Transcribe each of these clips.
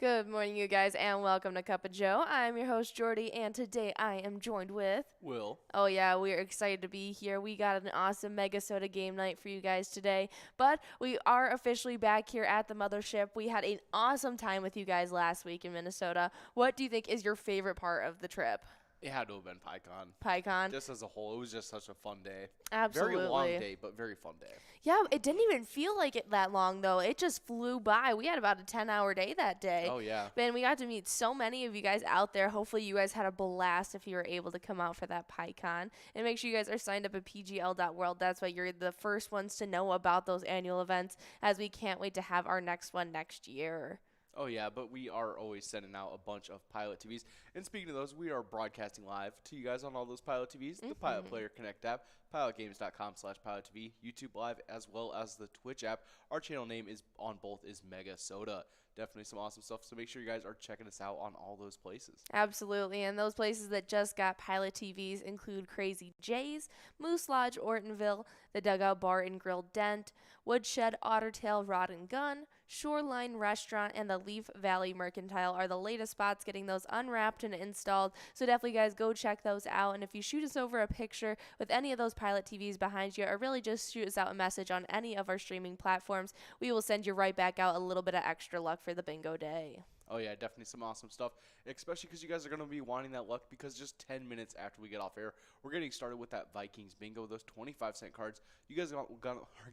Good morning, you guys, and welcome to Cup of Joe. I'm your host, Jordy, and today I am joined with Will. Oh, yeah, we are excited to be here. We got an awesome MegaSota game night for you guys today, but we are officially back here at the mothership. We had an awesome time with you guys last week in Minnesota. What do you think is your favorite part of the trip? It had to have been PyCon. PyCon? Just as a whole, it was just such a fun day. Absolutely. Very long day, but very fun day. Yeah, it didn't even feel like it that long, though. It just flew by. We had about a 10-hour day that day. Oh, yeah. And we got to meet so many of you guys out there. Hopefully, you guys had a blast if you were able to come out for that PyCon. And make sure you guys are signed up at pgl.world. That's why you're the first ones to know about those annual events, as we can't wait to have our next one next year. Oh, yeah, but we are always sending out a bunch of Pilot TVs. And speaking of those, we are broadcasting live to you guys on all those Pilot TVs, the Pilot Player Connect app, pilotgames.com/PilotTV, YouTube Live, as well as the Twitch app. Our channel name is on both is MegaSota. Definitely some awesome stuff, so make sure you guys are checking us out on all those places. Absolutely, and those places that just got Pilot TVs include Crazy J's, Moose Lodge Ortonville, the Dugout Bar and Grill Dent, Woodshed Ottertail Rod and Gun, Shoreline Restaurant, and the Leaf Valley Mercantile are the latest spots getting those unwrapped and installed, so definitely guys go check those out. And if you shoot us over a picture with any of those Pilot TVs behind you, or really just shoot us out a message on any of our streaming platforms, we will send you right back out a little bit of extra luck for the bingo day. Oh, yeah, definitely some awesome stuff, especially because you guys are going to be wanting that luck, because just 10 minutes after we get off air, we're getting started with that Vikings bingo, those 25-cent cards. You guys are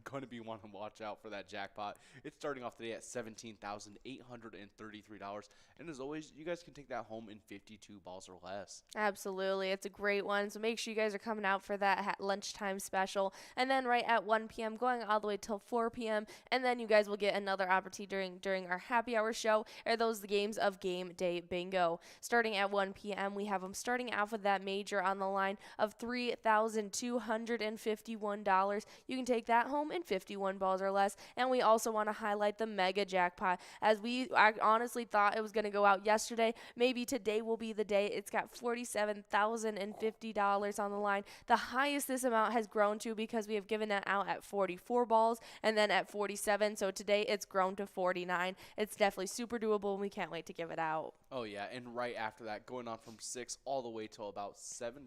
going to be wanting to watch out for that jackpot. It's starting off today at $17,833, and as always, you guys can take that home in 52 balls or less. Absolutely. It's a great one, so make sure you guys are coming out for that lunchtime special, and then right at 1 p.m., going all the way till 4 p.m., and then you guys will get another opportunity during our happy hour show, or those games of Game Day Bingo. Starting at 1 p.m., we have them starting off with that major on the line of $3,251. You can take that home in 51 balls or less. And we also want to highlight the mega jackpot, as I honestly thought it was going to go out yesterday. Maybe today will be the day. It's got $47,050 on the line. The highest this amount has grown to, because we have given it out at 44 balls and then at 47. So today it's grown to 49. It's definitely super doable, and we can't wait to give it out. Oh, yeah, and right after that, going on from 6 all the way till about 6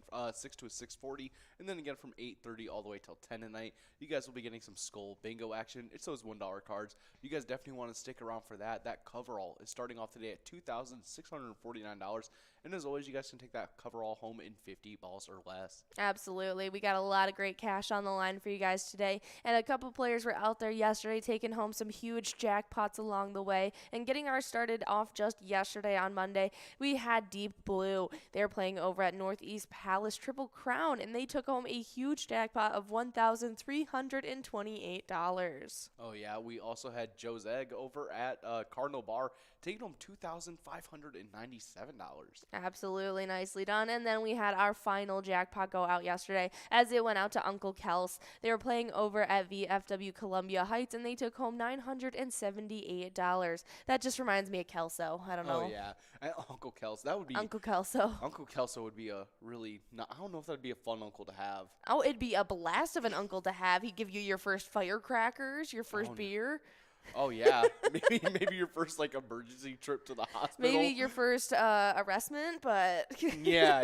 to 6:40, and then again from 8:30 all the way till 10 at night, you guys will be getting some Skull Bingo action. It's those $1 cards. You guys definitely want to stick around for that. That coverall is starting off today at $2,649, and as always, you guys can take that coverall home in 50 balls or less. Absolutely. We got a lot of great cash on the line for you guys today, and a couple players were out there yesterday taking home some huge jackpots along the way, and getting ours started off just yesterday on Monday, we had Deep Blue. They're playing over at Northeast Palace Triple Crown, and they took home a huge jackpot of $1,328. Oh, yeah, we also had Joe's Egg over at Cardinal Bar, taking home $2,597. Absolutely, nicely done. And then we had our final jackpot go out yesterday, as it went out to Uncle Kels. They were playing over at VFW Columbia Heights, and they took home $978. That just reminds me of Kelso. I don't know. Oh, yeah. Uncle Kelso. That would be... Uncle Kelso. Uncle Kelso would be a really... I don't know if that would be a fun uncle to have. Oh, it'd be a blast of an uncle to have. He'd give you your first firecrackers, your first beer. Oh, yeah. maybe your first, emergency trip to the hospital. Maybe your first arrestment, but... yeah.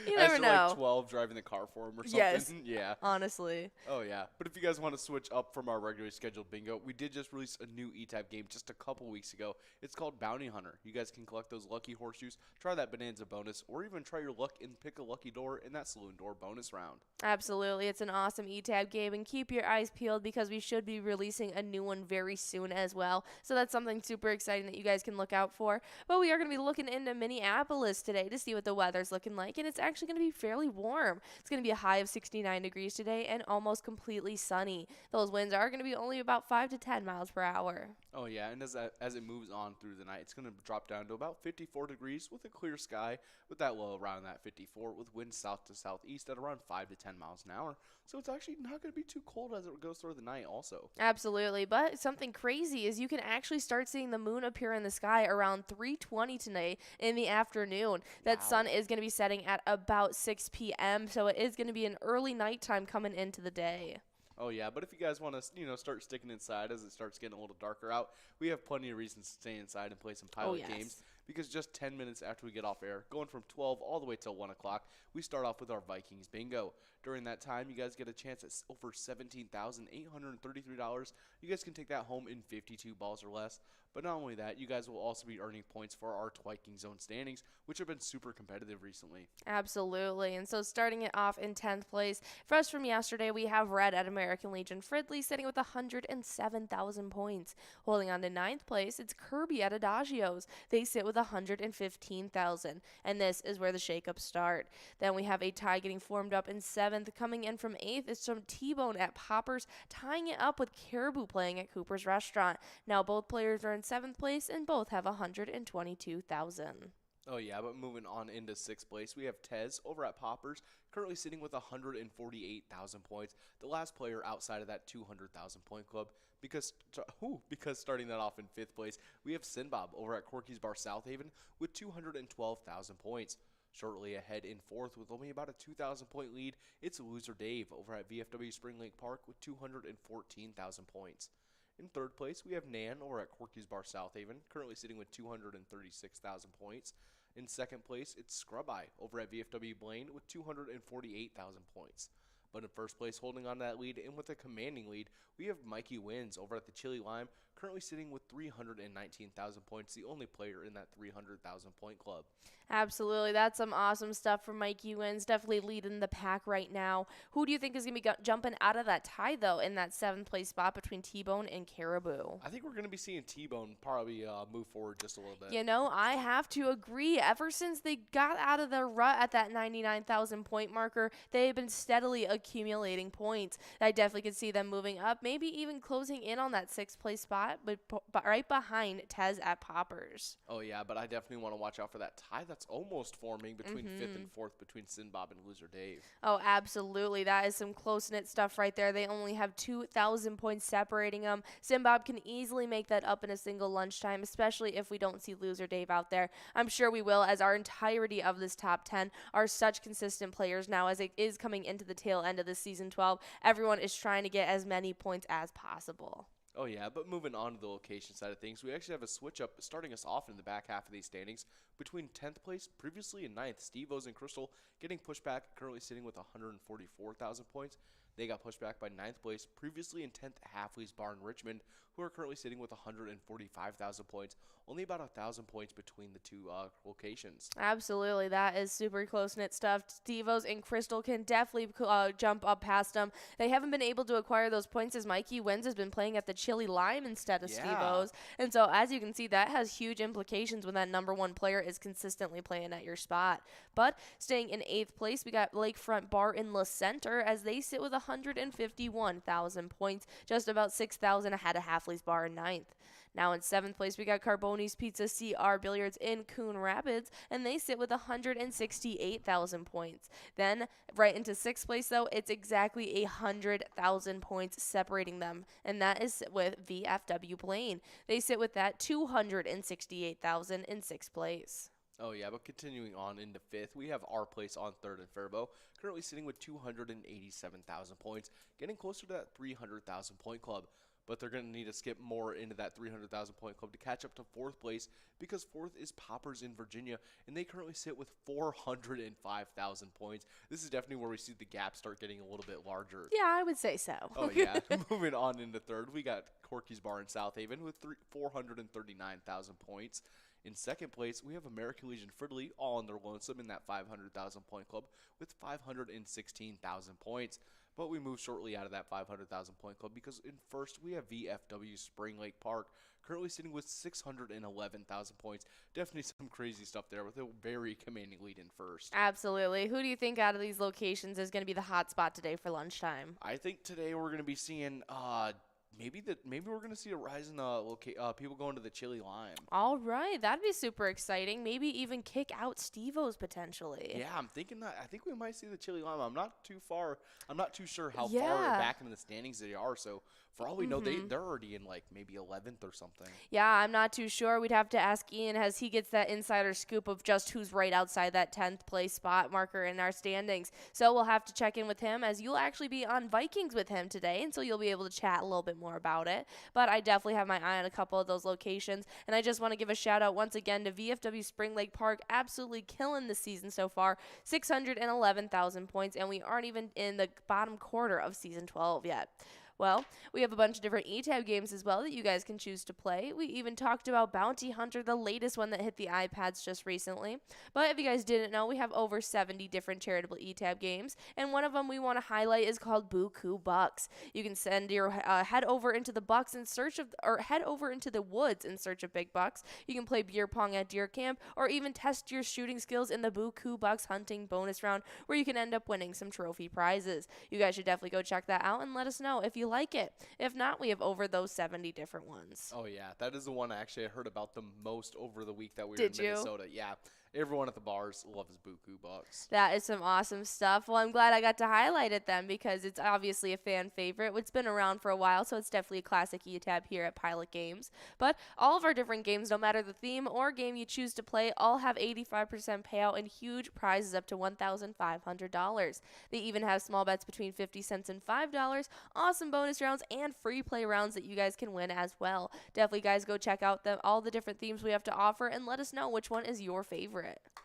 You never As know. you're 12, driving the car for him or something. Yes. Yeah. Honestly. Oh, yeah. But if you guys want to switch up from our regularly scheduled bingo, we did just release a new E-Type game just a couple weeks ago. It's called Bounty Hunter. You guys can collect those lucky horseshoes, try that bonanza bonus, or even try your luck and pick a lucky door in that saloon door bonus round. Absolutely. It's an awesome E-Tab game, and keep your eyes peeled, because we should be releasing a new one very soon as well. So that's something super exciting that you guys can look out for. But we are going to be looking into Minneapolis today to see what the weather's looking like, and it's actually going to be fairly warm. It's going to be a high of 69 degrees today and almost completely sunny. Those winds are going to be only about 5 to 10 miles per hour. Oh, yeah, and as it moves on through the night, it's going to drop down to about 54 degrees with a clear sky, with that low around that 54, with winds south to southeast at around 5 to 10 miles an hour. So it's actually not going to be too cold as it goes through the night also. Absolutely, but something crazy is you can actually start seeing the moon appear in the sky around 3:20 tonight in the afternoon. That sun is going to be setting at about 6 p.m., so it is going to be an early nighttime coming into the day. Oh yeah, but if you guys want to, start sticking inside as it starts getting a little darker out, we have plenty of reasons to stay inside and play some pilot games. Because just 10 minutes after we get off air, going from 12 all the way till 1 o'clock, we start off with our Vikings bingo. During that time, you guys get a chance at over $17,833. You guys can take that home in 52 balls or less. But not only that, you guys will also be earning points for our Viking Zone standings, which have been super competitive recently. Absolutely. And so starting it off in 10th place, for us from yesterday, we have Red at American Legion Fridley sitting with 107,000 points. Holding on to 9th place, it's Kirby at Adagios. They sit with 115,000. And this is where the shakeups start. Then we have a tie getting formed up in 7th. Coming in from 8th is some T-Bone at Poppers, tying it up with Caribou playing at Cooper's Restaurant. Now both players are in 7th place and both have 122,000. Oh yeah, but moving on into 6th place, we have Tez over at Poppers, currently sitting with 148,000 points, the last player outside of that 200,000 point club. Because starting that off in 5th place, we have Sinbob over at Corky's Bar South Haven with 212,000 points. Shortly ahead in 4th with only about a 2,000 point lead, it's Loser Dave over at VFW Spring Lake Park with 214,000 points. In 3rd place, we have Nan over at Corky's Bar South Haven, currently sitting with 236,000 points. In 2nd place, it's Scrub Eye over at VFW Blaine with 248,000 points. But in 1st place, holding on to that lead and with a commanding lead, we have Mikey Wins over at the Chili Lime, currently sitting with 319,000 points, the only player in that 300,000 point club. Absolutely. That's some awesome stuff from Mikey Wins. Definitely leading the pack right now. Who do you think is going to be jumping out of that tie, though, in that 7th place spot between T-Bone and Caribou? I think we're going to be seeing T-Bone probably move forward just a little bit. I have to agree. Ever since they got out of their rut at that 99,000 point marker, they've been steadily accumulating points. I definitely could see them moving up, maybe even closing in on that 6th place spot, but right behind Tez at Poppers. Oh, yeah, but I definitely want to watch out for that tie that's almost forming between 5th and 4th between Sinbob and Loser Dave. Oh, absolutely. That is some close-knit stuff right there. They only have 2,000 points separating them. Sinbob can easily make that up in a single lunchtime, especially if we don't see Loser Dave out there. I'm sure we will, as our entirety of this top 10 are such consistent players now, as it is coming into the tail end of the season 12. Everyone is trying to get as many points as possible. Oh, yeah, but moving on to the location side of things, we actually have a switch up starting us off in the back half of these standings between 10th place, previously in 9th, Steve-O's and Crystal getting pushed back, currently sitting with 144,000 points. They got pushed back by 9th place, previously in 10th, Halfley's Bar in Richmond, who are currently sitting with 145,000 points, only about 1,000 points between the two locations. Absolutely, that is super close-knit stuff. Steve-O's and Crystal can definitely jump up past them. They haven't been able to acquire those points as Mikey Wins has been playing at the Chili Lime instead of Steve-O's. And so, as you can see, that has huge implications when that number one player is consistently playing at your spot. But staying in 8th place, we got Lakefront Bar in La Center as they sit with 151,000 points, just about 6,000 ahead of Halfley's Bar in 9th. Now in 7th place, we got Carboni's Pizza CR Billiards in Coon Rapids, and they sit with 168,000 points. Then right into 6th place, though, it's exactly 100,000 points separating them, and that is with VFW Blaine. They sit with that 268,000 in 6th place. Oh, yeah, but continuing on into 5th, we have our place on 3rd and Faribault, currently sitting with 287,000 points, getting closer to that 300,000 point club. But they're going to need to skip more into that 300,000 point club to catch up to 4th place, because 4th is Poppers in Virginia, and they currently sit with 405,000 points. This is definitely where we see the gap start getting a little bit larger. Yeah, I would say so. Oh, yeah. Moving on into 3rd, we got Corky's Bar in South Haven with 439,000 points. In 2nd place, we have American Legion Fridley, all on their lonesome in that 500,000 point club with 516,000 points. But we move shortly out of that 500,000 point club because in 1st, we have VFW Spring Lake Park, currently sitting with 611,000 points. Definitely some crazy stuff there with a very commanding lead in 1st. Absolutely. Who do you think out of these locations is going to be the hot spot today for lunchtime? I think today we're going to be seeing maybe we're gonna see a rise in people going to the Chili Lime. All right, that'd be super exciting. Maybe even kick out Steve-O's potentially. Yeah, I'm thinking that. I think we might see the Chili Lime. I'm not too sure how far Yeah. back in the standings they are. So for all we know, they're already in like maybe 11th or something. Yeah, I'm not too sure. We'd have to ask Ian as he gets that insider scoop of just who's right outside that 10th place spot marker in our standings. So we'll have to check in with him as you'll actually be on Vikings with him today, and so you'll be able to chat a little bit more about it. But I definitely have my eye on a couple of those locations, and I just want to give a shout out once again to VFW Spring Lake Park, absolutely killing the season so far, 611,000 points, and we aren't even in the bottom quarter of season 12 yet. Well, we have a bunch of different E-Tab games as well that you guys can choose to play. We even talked about Bounty Hunter, the latest one that hit the iPads just recently. But if you guys didn't know, we have over 70 different charitable E-Tab games, and one of them we want to highlight is called Buku Bucks. You can send your head over into the bucks in search of, or head over into the woods in search of big bucks. You can play beer pong at deer camp, or even test your shooting skills in the Buku Bucks hunting bonus round, where you can end up winning some trophy prizes. You guys should definitely go check that out and let us know if you like it. If not, we have over those 70 different ones. Oh yeah, that is the one I heard about the most over the week that we were Did in you? Minnesota. Yeah, everyone at the bars loves Buku Bucks. That is some awesome stuff. Well, I'm glad I got to highlight it then because it's obviously a fan favorite. It's been around for a while, so it's definitely a classic E-Tab here at Pilot Games. But all of our different games, no matter the theme or game you choose to play, all have 85% payout and huge prizes up to $1,500. They even have small bets between 50 cents and $5, awesome bonus rounds, and free play rounds that you guys can win as well. Definitely, guys, go check out all the different themes we have to offer and let us know which one is your favorite.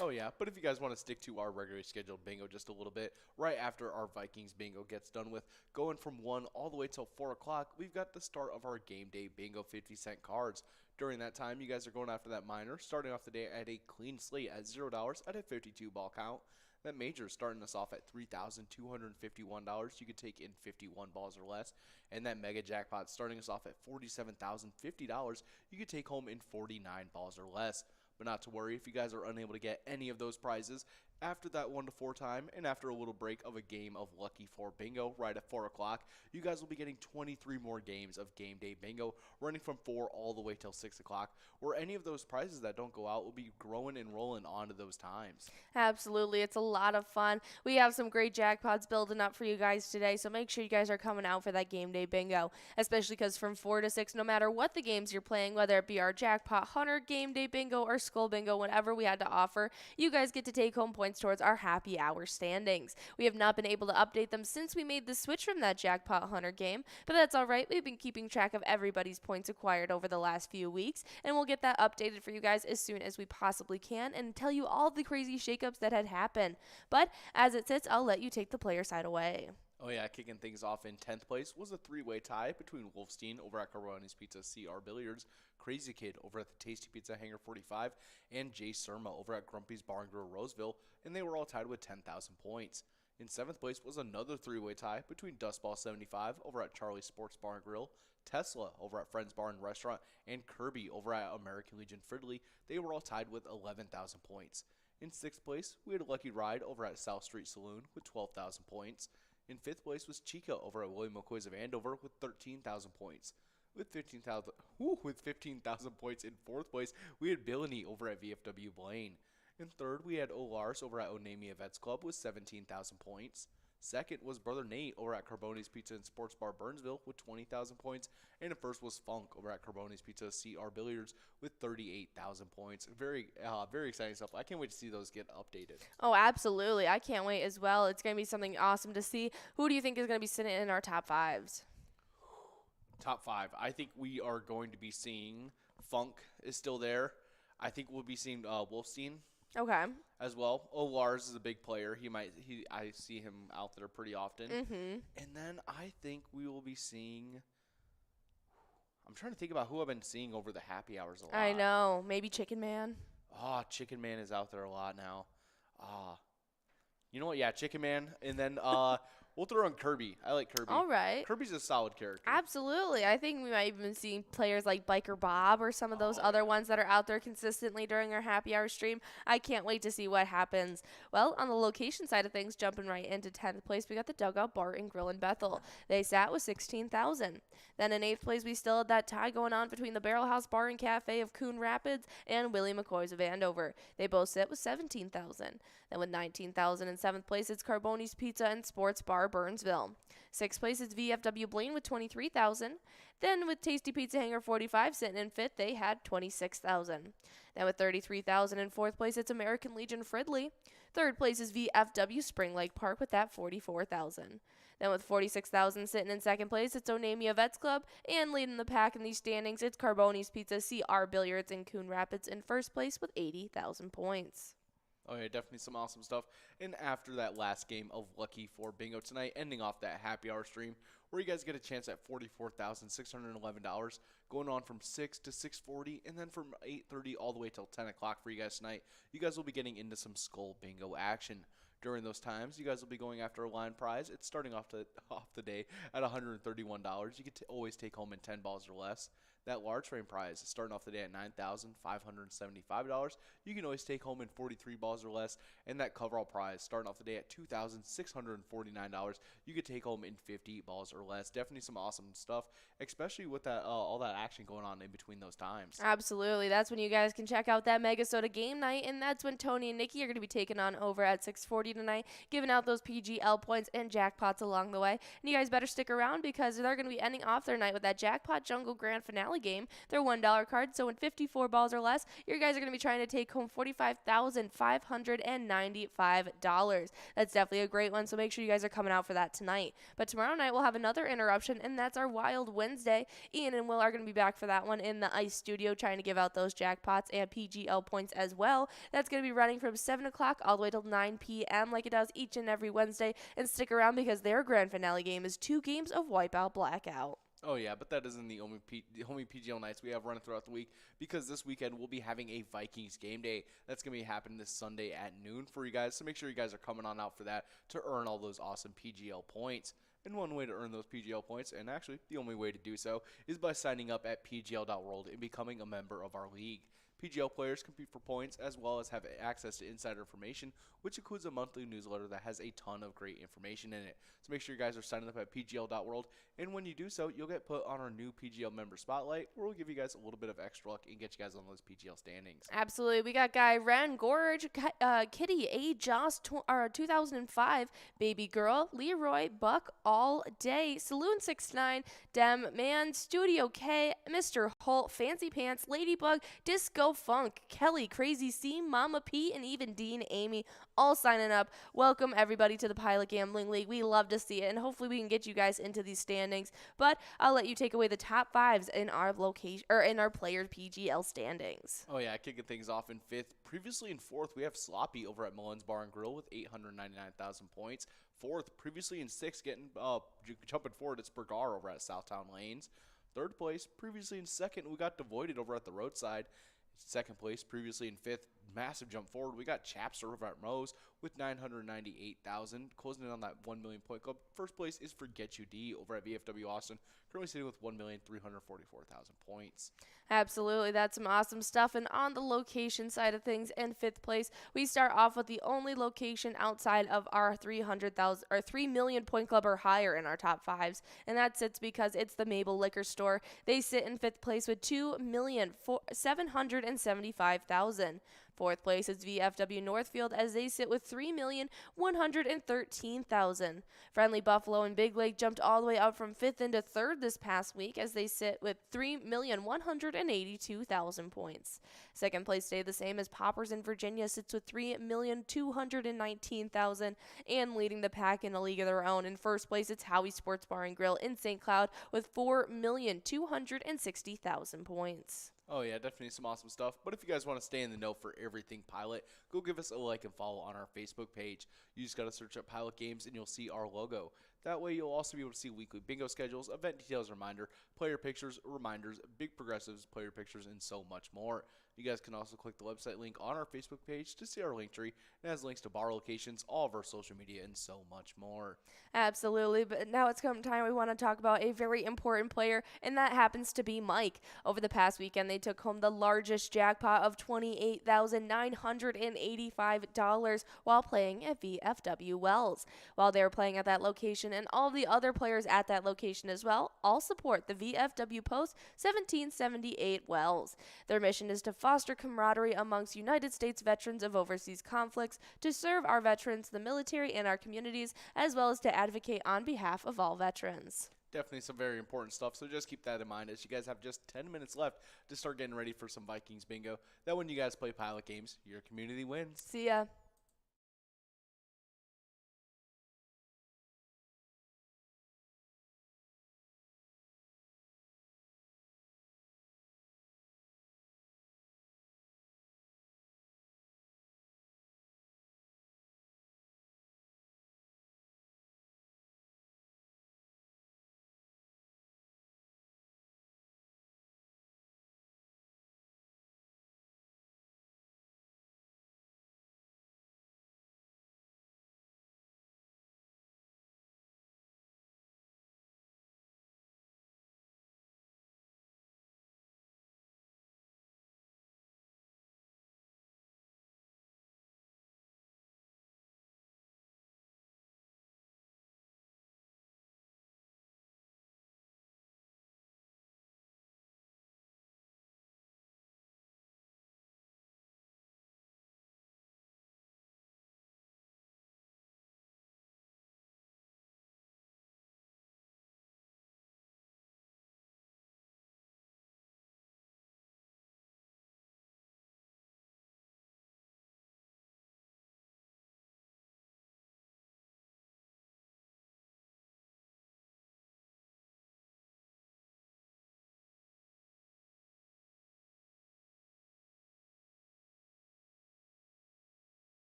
Oh yeah, but if you guys want to stick to our regularly scheduled bingo just a little bit, right after our Vikings bingo gets done with, going from 1 all the way till 4 o'clock, we've got the start of our game day bingo 50-cent cards. During that time, you guys are going after that minor, starting off the day at a clean slate at $0 at a 52 ball count. That major is starting us off at $3,251. You could take in 51 balls or less. And that mega jackpot starting us off at $47,050. You could take home in 49 balls or less. But not to worry, if you guys are unable to get any of those prizes, after that 1 to 4 time and after a little break of a game of Lucky 4 Bingo right at 4 o'clock, you guys will be getting 23 more games of Game Day Bingo running from 4 all the way till 6 o'clock, where any of those prizes that don't go out will be growing and rolling onto those times. Absolutely. It's a lot of fun. We have some great jackpots building up for you guys today, so make sure you guys are coming out for that Game Day Bingo, especially because from 4 to 6, no matter what the games you're playing, whether it be our Jackpot Hunter, Game Day Bingo, or Skull Bingo, whatever we had to offer, you guys get to take home points towards our happy hour standings. We have not been able to update them since we made the switch from that Jackpot Hunter game, but that's all right. We've been keeping track of everybody's points acquired over the last few weeks, and we'll get that updated for you guys as soon as we possibly can and tell you all the crazy shakeups that had happened. But as it sits, I'll let you take the player side away. Oh yeah, kicking things off in 10th place was a 3-way tie between Wolfstein over at Caroni's Pizza CR Billiards, Crazy Kid over at the Tasty Pizza Hangar 45, and Jay Surma over at Grumpy's Bar and Grill Roseville, and they were all tied with 10,000 points. In 7th place was another 3-way tie between Dustball 75 over at Charlie's Sports Bar and Grill, Tesla over at Friends Bar and Restaurant, and Kirby over at American Legion Fridley. They were all tied with 11,000 points. In 6th place, we had a Lucky Ride over at South Street Saloon with 12,000 points. In 5th place was Chica over at William McCoy's of Andover with 13,000 points. With 15,000 points in 4th place, we had Billany over at VFW Blaine. In 3rd, we had Olars over at Onamia Vets Club with 17,000 points. 2nd was Brother Nate over at Carboni's Pizza and Sports Bar Burnsville with 20,000 points. And in 1st was Funk over at Carboni's Pizza CR Billiards with 38,000 points. Very exciting stuff. I can't wait to see those get updated. Oh, absolutely. I can't wait as well. It's going to be something awesome to see. Who do you think is going to be sitting in our top 5s? Top 5. I think we are going to be seeing Funk is still there. I think we'll be seeing Wolfstein. Okay. As well. Lars is a big player. I see him out there pretty often. Mm-hmm. And then I think we will be seeing. I'm trying to think about who I've been seeing over the happy hours a lot. I know. Maybe Chicken Man. Chicken Man is out there a lot now. You know what? Yeah, Chicken Man. And then We'll throw in Kirby. I like Kirby. All right. Kirby's a solid character. Absolutely. I think we might even see players like Biker Bob or some of those other ones that are out there consistently during our happy hour stream. I can't wait to see what happens. Well, on the location side of things, jumping right into 10th place, we got the Dugout Bar and Grill in Bethel. They sat with 16,000. Then in 8th place, we still had that tie going on between the Barrel House Bar and Cafe of Coon Rapids and Willie McCoy's of Andover. They both sit with 17,000. Then with 19,000 in 7th place, it's Carboni's Pizza and Sports Bar Burnsville. 6th place is VFW Blaine with 23,000. Then with Tasty Pizza Hanger 45 sitting in 5th, they had 26,000. Then with 33,000 in 4th place, it's American Legion Fridley. 3rd place is VFW Spring Lake Park with that 44,000. Then with 46,000 sitting in 2nd place, it's Onamia Vets Club. And leading the pack in these standings, it's Carboni's Pizza CR Billiards in Coon Rapids in 1st place with 80,000 points. Oh, yeah, definitely some awesome stuff. And after that last game of Lucky for Bingo tonight, ending off that happy hour stream, where you guys get a chance at $44,611, going on from 6 to 6:40, and then from 8:30 all the way till 10 o'clock for you guys tonight. You guys will be getting into some Skull Bingo action. During those times, you guys will be going after a line prize. It's starting off the day at $131. You can always take home in 10 balls or less. That large frame prize is starting off the day at $9,575. You can always take home in 43 balls or less. And that coverall prize starting off the day at $2,649. You could take home in 50 balls or less. Definitely some awesome stuff, especially with that all that action going on in between those times. Absolutely. That's when you guys can check out that MegaSota game night. And that's when Tony and Nikki are going to be taking on over at 6:40 tonight, giving out those PGL points and jackpots along the way. And you guys better stick around because they're going to be ending off their night with that Jackpot Jungle Grand Finale game. They're $1 cards, so in 54 balls or less, your guys are going to be trying to take home $45,595. That's definitely a great one, so make sure you guys are coming out for that tonight. But tomorrow night, we'll have another interruption, and that's our Wild Wednesday. Ian and Will are going to be back for that one in the ice studio, trying to give out those jackpots and PGL points as well. That's going to be running from 7 o'clock all the way till 9 p.m. like it does each and every Wednesday. And stick around because their grand finale game is 2 games of Wipeout Blackout. Oh, yeah, but that isn't the only PGL nights we have running throughout the week, because this weekend we'll be having a Vikings game day. That's going to be happening this Sunday at noon for you guys, so make sure you guys are coming on out for that to earn all those awesome PGL points. And one way to earn those PGL points, and actually the only way to do so, is by signing up at pgl.world and becoming a member of our league. PGL players compete for points as well as have access to insider information, which includes a monthly newsletter that has a ton of great information in it. So make sure you guys are signing up at pgl.world, and when you do so, you'll get put on our new PGL member spotlight, where we'll give you guys a little bit of extra luck and get you guys on those PGL standings. Absolutely. We got Guy Ren, Gorge, Kitty, A. Joss, 2005, Baby Girl, Leroy, Buck, All Day, Saloon69, Dem, Man, Studio K, Mr. Holt, Fancy Pants, Ladybug, Disco Funk, Kelly, Crazy C, Mama P, and even Dean Amy, all signing up. Welcome everybody to the Pilot Gambling League. We love to see it, and hopefully we can get you guys into these standings. But I'll let you take away the top fives in our location or in our player PGL standings. Oh yeah, kicking things off in 5th. Previously in 4th, we have Sloppy over at Mullins Bar and Grill with 899,000 points. 4th, previously in 6th, jumping forward, it's Bergar over at Southtown Lanes. 3rd place, previously in 2nd, we got Devoided over at the Roadside. 2nd place, previously in 5th, massive jump forward. We got Chapster over at Rose with 998,000, closing in on that 1 million point club. 1st place is Forget You D over at VFW Austin, currently sitting with 1,344,000 points. Absolutely, that's some awesome stuff. And on the location side of things, in 5th place, we start off with the only location outside of our 300,000 or 3 million point club or higher in our top fives, and that sits because it's the Mabel Liquor Store. They sit in 5th place with 2,775,000. 4th place is VFW Northfield as they sit with 3,113,000. Friendly Buffalo and Big Lake jumped all the way up from 5th into 3rd this past week as they sit with 3,182,000 points. 2nd place stayed the same as Poppers in Virginia sits with 3,219,000 and leading the pack in a league of their own. In 1st place, it's Howie Sports Bar and Grill in St. Cloud with 4,260,000 points. Oh yeah, definitely some awesome stuff. But if you guys want to stay in the know for everything Pilot, go give us a like and follow on our Facebook page. You just got to search up Pilot Games and you'll see our logo. That way, you'll also be able to see weekly bingo schedules, event details, reminder, player pictures, reminders, big progressives, player pictures, and so much more. You guys can also click the website link on our Facebook page to see our link tree. It has links to bar locations, all of our social media, and so much more. Absolutely, but now it's come time we want to talk about a very important player, and that happens to be Mike. Over the past weekend, they took home the largest jackpot of $28,985 while playing at VFW Wells. While they were playing at that location, and all the other players at that location as well, all support the VFW Post 1778 Wells. Their mission is to foster camaraderie amongst United States veterans of overseas conflicts, to serve our veterans, the military, and our communities, as well as to advocate on behalf of all veterans. Definitely some very important stuff, so just keep that in mind as you guys have just 10 minutes left to start getting ready for some Vikings bingo. That when you guys play pilot games, your community wins. See ya.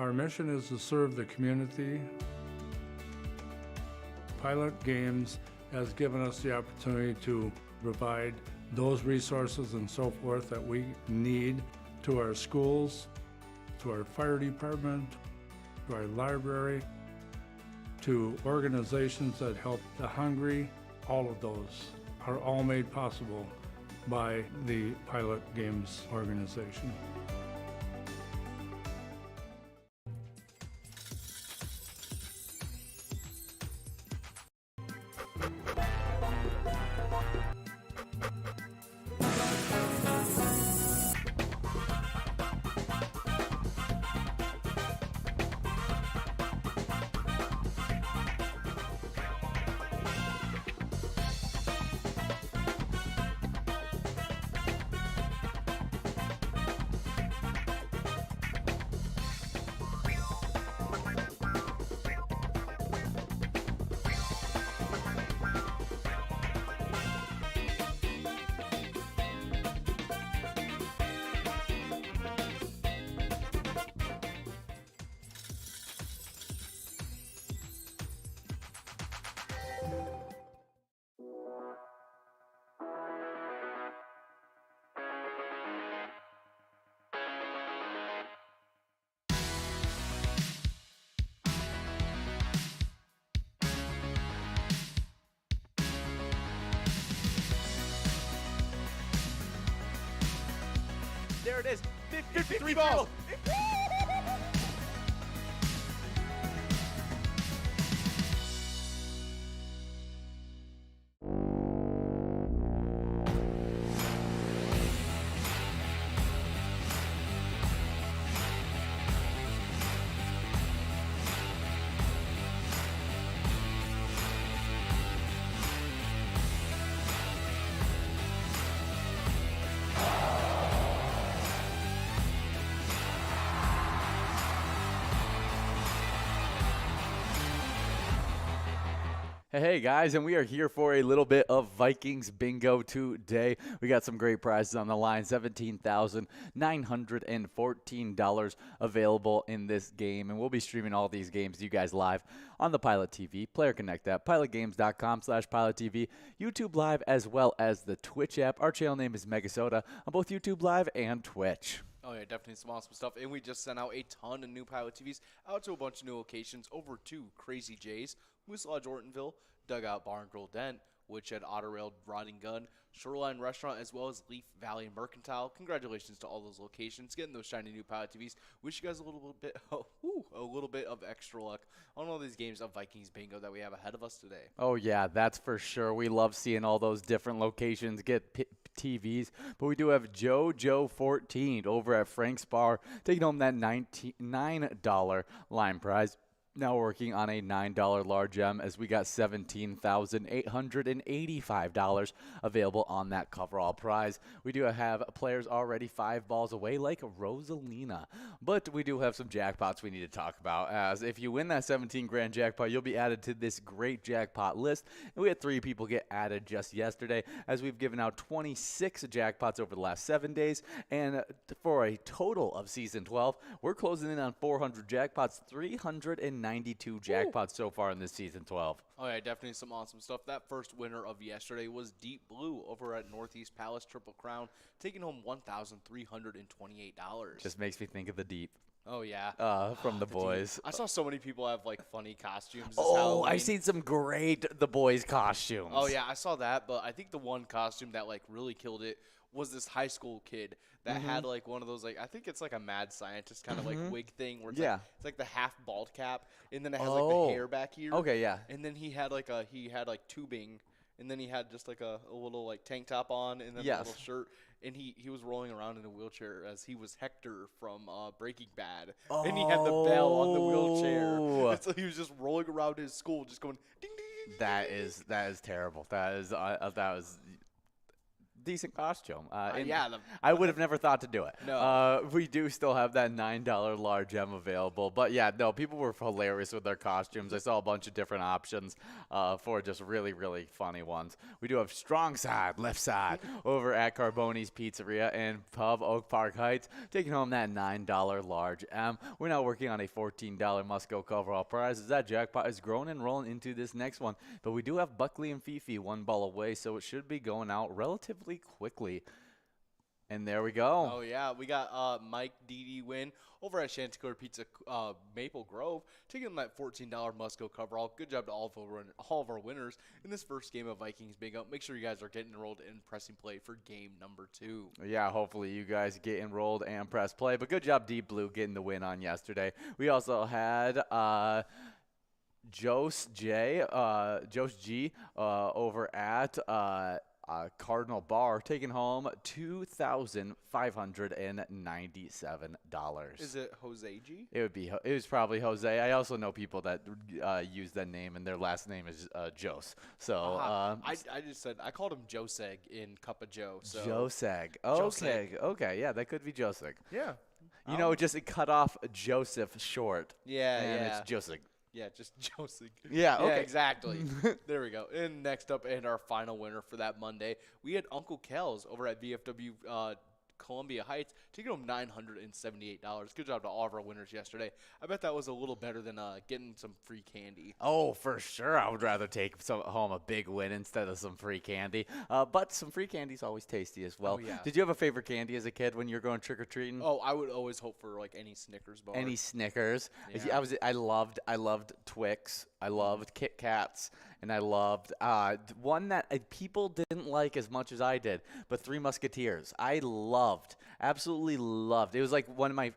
Our mission is to serve the community. Pilot Games has given us the opportunity to provide those resources and so forth that we need to our schools, to our fire department, to our library, to organizations that help the hungry. All of those are all made possible by the Pilot Games organization. There it is. 53 balls. Hey guys, and we are here for a little bit of Vikings bingo today. We got some great prizes on the line, $17,914 available in this game, and we'll be streaming all these games to you guys live on the Pilot TV, Player Connect app, pilotgames.com/PilotTV, YouTube Live, as well as the Twitch app. Our channel name is MegaSota on both YouTube Live and Twitch. Oh, yeah, definitely some awesome stuff. And we just sent out a ton of new Pilot TVs out to a bunch of new locations over to Crazy J's, Moose Lodge, Ortonville, Dugout Bar and Grill Dent, Woodshed, Otter Rail, Rod and Gun, Shoreline Restaurant, as well as Leaf Valley and Mercantile. Congratulations to all those locations getting those shiny new Pilot TVs. Wish you guys a little bit of extra luck on all these games of Vikings bingo that we have ahead of us today. Oh yeah, that's for sure. We love seeing all those different locations get TVs, but we do have Joe 14 over at Frank's Bar taking home that $9 line prize. Now working on a $9 large M as we got $17,885 available on that coverall prize. We do have players already 5 balls away like Rosalina, but we do have some jackpots we need to talk about, as if you win that 17 grand jackpot, you'll be added to this great jackpot list. And we had 3 people get added just yesterday, as we've given out 26 jackpots over the last 7 days, and for a total of season 12, we're closing in on 400 jackpots, 392 jackpots so far in this season 12. Oh yeah, definitely some awesome stuff. That first winner of yesterday was Deep Blue over at Northeast Palace Triple Crown, taking home $1,328. Just makes me think of the Deep. Oh yeah, from the boys. I saw so many people have like funny costumes. Oh, I've seen some great The Boys costumes. Oh yeah, I saw that, but I think the one costume that like really killed it was this high school kid that had like one of those, like, I think it's like a mad scientist kind of like wig thing where it's like, it's like the half bald cap and then it has like the hair back here. Okay, yeah. And then he had like tubing, and then he had just like a little like tank top on and then a little shirt, and he was rolling around in a wheelchair as he was Hector from Breaking Bad. And he had the bell on the wheelchair. And so he was just rolling around his school just going ding ding ding. That is terrible. That was decent costume. Yeah, I would have never thought to do it. No. We do still have that $9 large M available. But yeah, no, people were hilarious with their costumes. I saw a bunch of different options for just really, really funny ones. We do have strong side, left side over at Carboni's Pizzeria and Pub Oak Park Heights, taking home that $9 large M. We're now working on a $14 must-go coverall prize as that jackpot is growing and rolling into this next one. But we do have Buckley and Fifi one ball away, so it should be going out relatively quickly. And there we go. Oh, yeah. We got Mike Didi win over at Chanticleer Pizza Maple Grove, taking them that $14 must-go coverall. Good job to all of our winners in this first game of Vikings Bingo. Make sure you guys are getting enrolled and pressing play for game number 2. Yeah, hopefully you guys get enrolled and press play. But good job, Deep Blue, getting the win on yesterday. We also had Jose G over at Cardinal Bar, taking home $2,597. Is it Jose G? It was probably Jose. I also know people that use that name and their last name is Jose. So I just said I called him Joseg in Cup of Joe. So Joseg. Joseg. Okay, yeah, that could be Joseg. Yeah. You know, just it cut off Joseph short. Yeah, and yeah. it's Joseg. Yeah, just Joseg. Yeah, okay. Yeah, exactly. There we go. And next up, and our final winner for that Monday, we had Uncle Kel's over at VFW Columbia Heights, taking home $978. Good job to all of our winners yesterday. I bet that was a little better than getting some free candy. Oh, for sure. I would rather take home a big win instead of some free candy. But some free candy is always tasty as well. Oh, yeah. Did you have a favorite candy as a kid when you were going trick-or-treating? Oh, I would always hope for like any Snickers bar. Any Snickers. Yeah. I loved Twix. I loved Kit Kats, and I loved one that people didn't like as much as I did, but Three Musketeers. I absolutely loved. It was like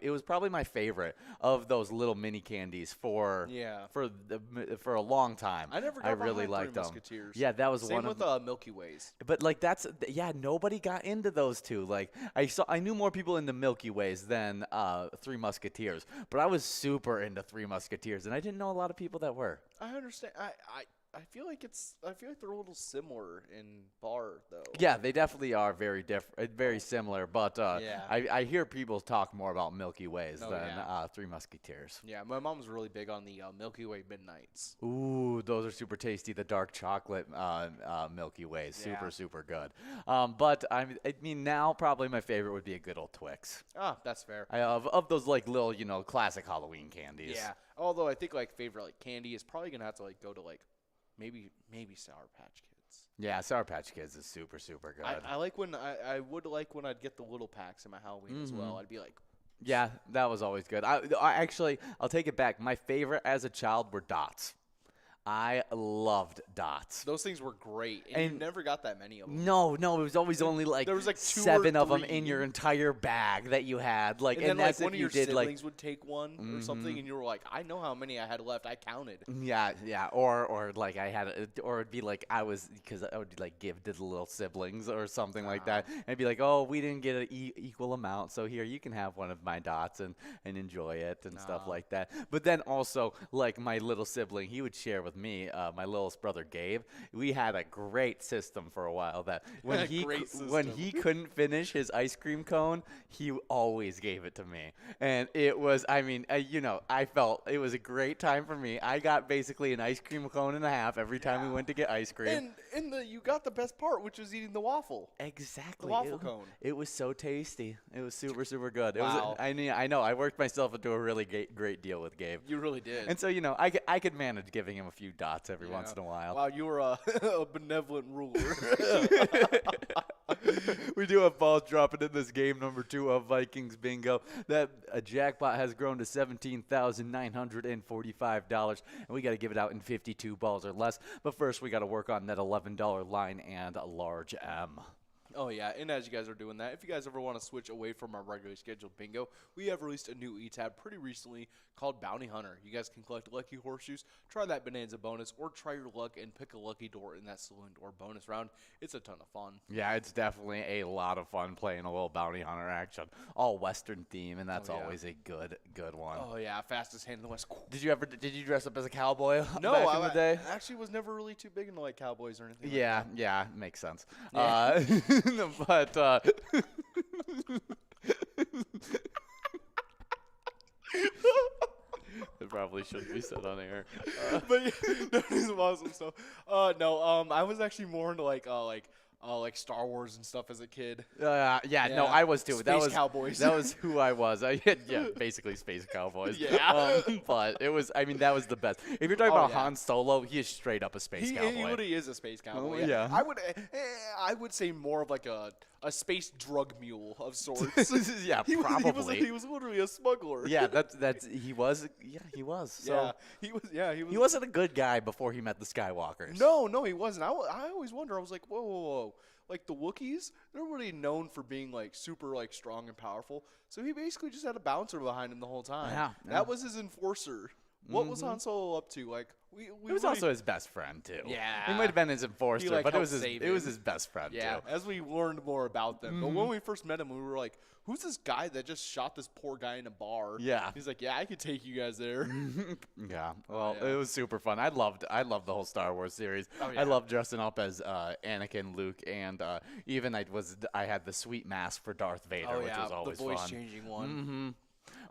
it was probably my favorite of those little mini candies for a long time. I never got I really liked Three them. Musketeers. Yeah, that was Same one with of Milky Ways. But like nobody got into those two. Like I knew more people into Milky Ways than Three Musketeers, but I was super into Three Musketeers, and I didn't know a lot of people that were. I understand. I feel like they're a little similar in bar though. Yeah, they definitely are very different, very similar. But Yeah. I hear people talk more about Milky Ways Oh, than yeah. Three Musketeers. Yeah, my mom's really big on the Milky Way Midnights. Ooh, those are super tasty. The dark chocolate Milky Ways, Yeah. super good. But I mean, now probably my favorite would be a good old Twix. Ah, that's fair. Of those like little classic Halloween candies. Yeah. Although I think like favorite like candy is probably gonna have to like go to like maybe Sour Patch Kids. Yeah, Sour Patch Kids is super good. I like when I would like when I'd get the little packs in my Halloween as well. I'd be like, Yeah, that was always good. I actually, I'll take it back. My favorite as a child were Dots. I loved Dots. those things were great, and you never got that many of them. No, it was always only like There was like 2 or 7 of them 3. in your entire bag that you had. Like, And then that's like one if of you your did siblings would take one or something, and you were like, I know how many I had left. I counted. Yeah, or like I had, or it'd be like because I would like give to the little siblings or something like that, and it'd be like, oh, we didn't get an equal amount, so here you can have one of my Dots and enjoy it and stuff like that. But then also like my little sibling, he would share with me, my littlest brother Gabe. We had a great system for a while that when he couldn't finish his ice cream cone, he always gave it to me, and it was, I mean, I felt it was a great time for me. I got basically an ice cream cone and a half every time we went to get ice cream. And you got the best part, which was eating the waffle. Exactly. The waffle cone. It was so tasty. It was super good. Wow. I know. I worked myself into a really great deal with Gabe. You really did. And so, I could manage giving him a few Dots every once in a while. Wow, you were a benevolent ruler. We do have balls dropping in this game number 2 of Vikings Bingo. That jackpot has grown to $17,945, and we got to give it out in 52 balls or less. But first, we got to work on that $11 line and a large M. Oh, yeah, and as you guys are doing that, if you guys ever want to switch away from our regularly scheduled bingo, we have released a new e-tab pretty recently called Bounty Hunter. You guys can collect lucky horseshoes, try that bonanza bonus, or try your luck and pick a lucky door in that saloon door bonus round. It's a ton of fun. Yeah, it's definitely a lot of fun playing a little Bounty Hunter action. All Western theme, and that's always a good one. Oh, yeah, fastest hand in the West. Did you dress up as a cowboy No, back in the day? I actually was never really too big into like cowboys or anything Yeah, like that. yeah, makes sense. Yeah. But it probably shouldn't be said on air. But yeah, that is awesome. So, no, I was actually more into like Star Wars and stuff as a kid. No, Yeah. I was too. Space Cowboys. That was who I was. Yeah, basically Space Cowboys. Yeah. But it was. I mean, that was the best. If you're talking Oh, about yeah. Han Solo, he is straight up a space He cowboy. really is a space cowboy. Oh, yeah. I would say more of like a space drug mule of sorts. Yeah, He probably. was literally a smuggler. Yeah, that's he was. Yeah, he was. So he was. Yeah, he wasn't a good guy before he met the Skywalkers. No, he wasn't. I always wonder. I was like, whoa. Like the Wookiees, they're really known for being like super like strong and powerful. So he basically just had a bouncer behind him the whole time. Yeah. That was his enforcer. What was Han Solo up to? Like we It was also his best friend too. Yeah. he might have been his enforcer, like, but it was helped his save his best friend Yeah, too. as we learned more about them. But when we first met him, we were like, who's this guy that just shot this poor guy in a bar? Yeah. He's like, yeah, I could take you guys there. Yeah, well, yeah. it was super fun. I loved the whole Star Wars series. Oh, yeah. I loved dressing up as Anakin, Luke, and even I had the sweet mask for Darth Vader, which was always the voice fun. changing one.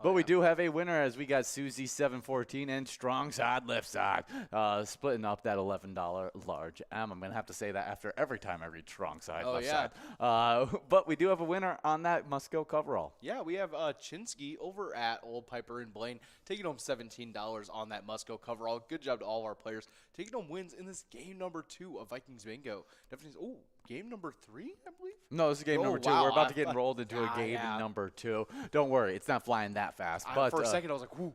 But we do have a winner as we got Susie 714 and Strong Side Left Side splitting up that $11 large M. I'm going to have to say that after every time I read Strong Side Left yeah. Side. But we do have a winner on that Must Go coverall. Yeah, we have Chinsky over at Old Piper and Blaine taking home $17 on that Musco coverall. Good job to all of our players taking home wins in this game number 2 of Vikings Bingo. Definitely. Game number 3, I believe. No, this is game number 2. Wow. We're about to get enrolled into a game yeah. number 2. Don't worry, it's not flying that fast. But For a second, I was like, whoo.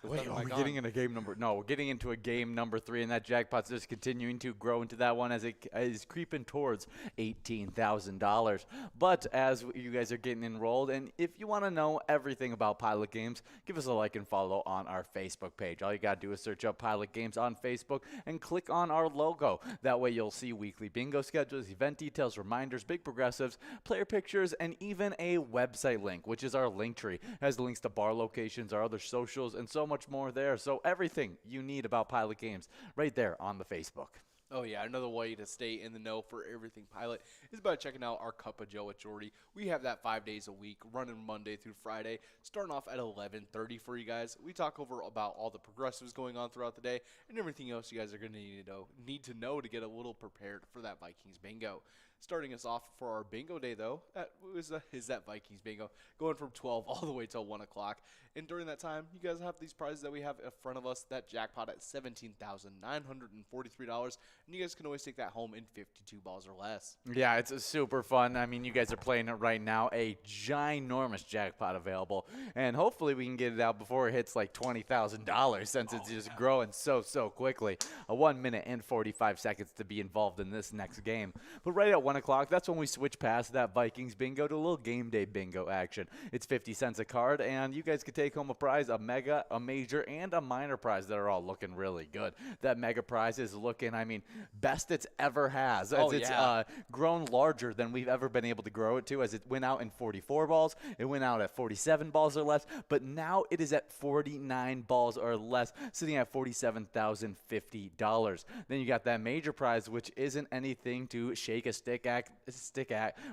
Wait, Oh are my we God. getting into game number? No, we're getting into a game number 3, and that jackpot's just continuing to grow into that one as it is creeping towards $18,000. But as you guys are getting enrolled, and if you want to know everything about Pilot Games, give us a like and follow on our Facebook page. All you got to do is search up Pilot Games on Facebook and click on our logo. That way you'll see weekly bingo schedules, event details, reminders, big progressives, player pictures, and even a website link, which is our link tree. It has links to bar locations, our other socials, and so much more there. So everything you need about Pilot Games right there on the Facebook. Oh, yeah, another way to stay in the know for everything Pilot is by checking out our Cup of Joe at Jordy. We have that 5 days a week, running Monday through Friday, starting off at 11:30 for you guys. We talk over about all the progressives going on throughout the day and everything else you guys are going to need to know to get a little prepared for that Vikings Bingo. Starting us off for our bingo day, though, is that Vikings Bingo, going from 12 all the way till 1 o'clock. And during that time, you guys have these prizes that we have in front of us, that jackpot at $17,943. And you guys can always take that home in 52 balls or less. Yeah, it's super fun. I mean, you guys are playing it right now. A ginormous jackpot available. And hopefully we can get it out before it hits like $20,000 since it's just growing so quickly. 1 minute and 45 seconds to be involved in this next game. But right at 1 o'clock, that's when we switch past that Vikings Bingo to a little game day bingo action. It's 50 cents a card, and you guys could take home a prize, a mega, a major, and a minor prize that are all looking really good. That mega prize is looking, I mean, best it's ever has. As it's grown larger than we've ever been able to grow it to, as it went out in 44 balls, it went out at 47 balls or less, but now it is at 49 balls or less, sitting at $47,050. Then you got that major prize, which isn't anything to shake a stick at.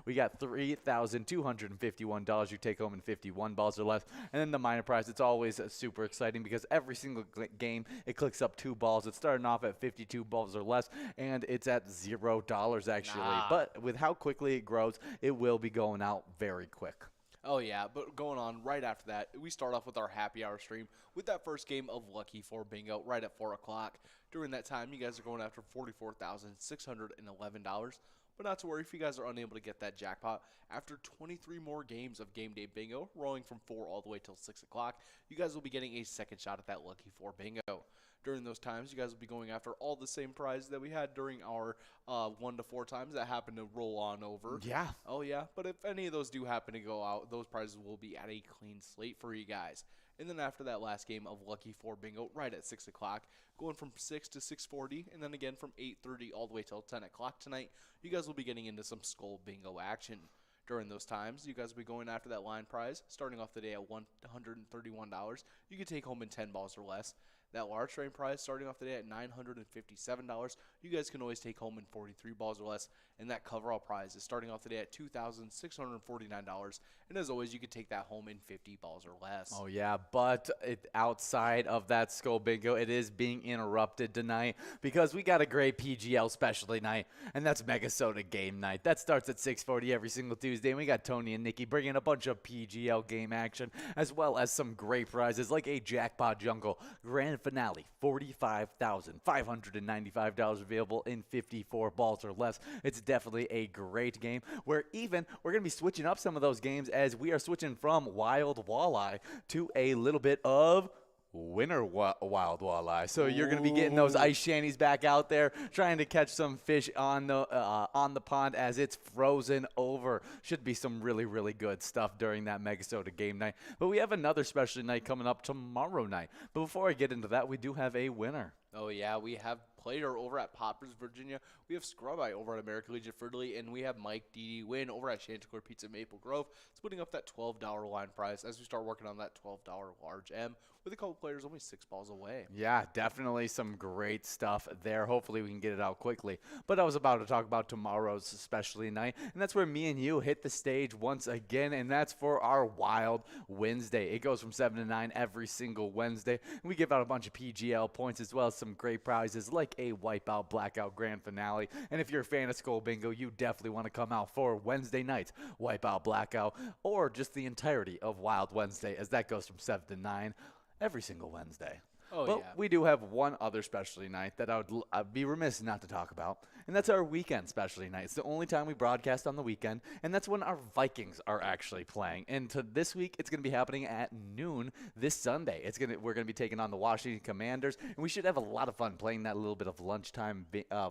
We got $3,251 you take home in 51 balls or less. And then the minor prize, it's always super exciting because every single game it clicks up 2 balls. It's starting off at 52 balls or less, and it's at $0 actually. But with how quickly it grows, it will be going out very quick. Oh, yeah, but going on right after that, we start off with our happy hour stream with that first game of Lucky 4 Bingo right at 4 o'clock. During that time, you guys are going after $44,611. But not to worry if you guys are unable to get that jackpot. After 23 more games of Game Day Bingo, rolling from 4 all the way till 6 o'clock, you guys will be getting a second shot at that Lucky 4 Bingo. During those times, you guys will be going after all the same prizes that we had during our 1 to 4 times that happened to roll on over. Yeah. Oh, yeah. But if any of those do happen to go out, those prizes will be at a clean slate for you guys. And then after that last game of Lucky 4 Bingo, right at 6 o'clock, going from 6 to 6:40, and then again from 8:30 all the way till 10 o'clock tonight, you guys will be getting into some Skull Bingo action. During those times, you guys will be going after that line prize, starting off the day at $131. You can take home in 10 balls or less. That large frame prize starting off the day at $957. You guys can always take home in 43 balls or less. And that coverall prize is starting off the day at $2,649. And as always, you can take that home in 50 balls or less. Oh, yeah, but outside of that Skull Bingo, it is being interrupted tonight because we got a great PGL specialty night, and that's MegaSota game night. That starts at 6:40 every single Tuesday, and we got Tony and Nikki bringing a bunch of PGL game action, as well as some great prizes like a Jackpot Jungle Grand Finale, $45,595 available in 54 balls or less. It's definitely a great game. We're going to be switching up some of those games as we are switching from Wild Walleye to a little bit of Winter Wild Walleye. So you're going to be getting those ice shanties back out there, trying to catch some fish on the pond as it's frozen over. Should be some really, really good stuff during that MegaSota game night. But we have another special night coming up tomorrow night. But before I get into that, we do have a winner. Oh, yeah, we have Player over at Poppers, Virginia. We have Scrub Eye over at American Legion Fertility, and we have Mike D.D. Win over at Chanticleer Pizza Maple Grove, splitting up that $12 line prize as we start working on that $12 large M with a couple players only 6 balls away. Yeah, definitely some great stuff there. Hopefully we can get it out quickly. But I was about to talk about tomorrow's specialty night, and that's where me and you hit the stage once again, and that's for our Wild Wednesday. It goes from 7 to 9 every single Wednesday. We give out a bunch of PGL points as well as some great prizes like a Wipeout Blackout Grand Finale. And if you're a fan of Skull Bingo, you definitely want to come out for Wednesday night's Wipeout Blackout or just the entirety of Wild Wednesday, as that goes from 7 to 9 every single Wednesday. Oh, but yeah. we do have one other specialty night that I'd be remiss not to talk about, and that's our weekend specialty night. It's the only time we broadcast on the weekend, and that's when our Vikings are actually playing. And this week, it's going to be happening at noon this Sunday. We're going to be taking on the Washington Commanders, and we should have a lot of fun playing that little bit of lunchtime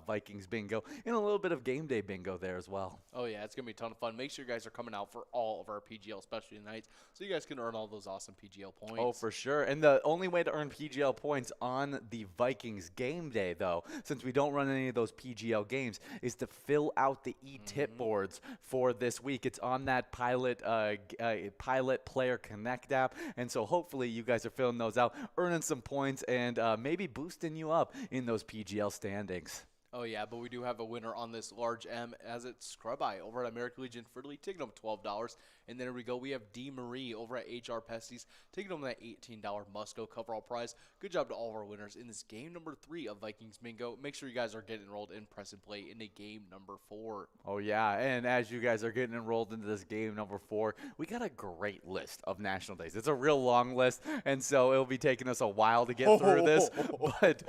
Vikings bingo and a little bit of game day bingo there as well. Oh, yeah, it's going to be a ton of fun. Make sure you guys are coming out for all of our PGL specialty nights so you guys can earn all those awesome PGL points. Oh, for sure. And the only way to earn PGL points on the Vikings game day, though, since we don't run any of those PGL games, is to fill out the e-tip boards for this week. It's on that Pilot Player Connect app, and so hopefully you guys are filling those out, earning some points, and maybe boosting you up in those PGL standings. Oh, yeah, but we do have a winner on this large M as it's Scrub Eye over at American Legion Fertility, taking home $12. And there we go. We have D. Marie over at HR Pesties, taking home that $18 Musco coverall prize. Good job to all of our winners in this game number 3 of Vikings Bingo. Make sure you guys are getting enrolled in Press and Play into game number 4. Oh, yeah, and as you guys are getting enrolled into this game number 4, we got a great list of national days. It's a real long list, and so it'll be taking us a while to get through this, but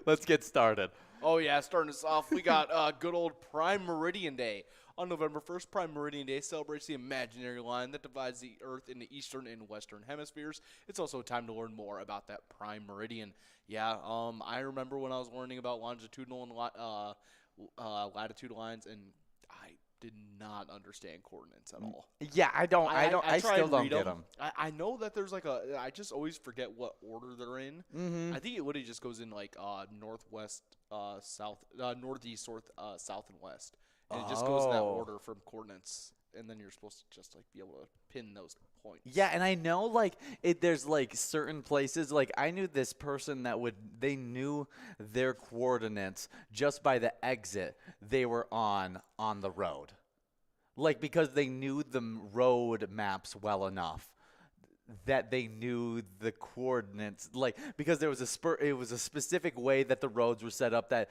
let's get started. Oh, yeah, starting us off, we got good old Prime Meridian Day. On November 1st, Prime Meridian Day celebrates the imaginary line that divides the Earth into eastern and western hemispheres. It's also time to learn more about that Prime Meridian. Yeah, I remember when I was learning about longitudinal and latitude lines, and I did not understand coordinates at all. Yeah, I still don't get them. I know that there's I just always forget what order they're in. Mm-hmm. I think it literally just goes in northwest, south, northeast, south, and west. And it just goes in that order from coordinates, and then you're supposed to just be able to pin those points. Yeah, and I know there's certain places, I knew this person they knew their coordinates just by the exit they were on the road. Because they knew the road maps well enough that they knew the coordinates, because there was it was a specific way that the roads were set up that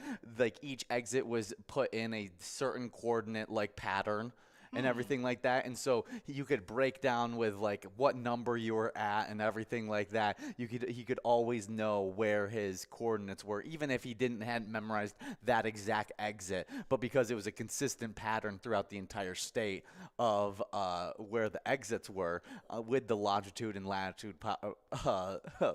each exit was put in a certain coordinate pattern and everything like that. And so you could break down with what number you were at and everything like that. He could always know where his coordinates were, even if he hadn't memorized that exact exit. But because it was a consistent pattern throughout the entire state of where the exits were with the longitude and latitude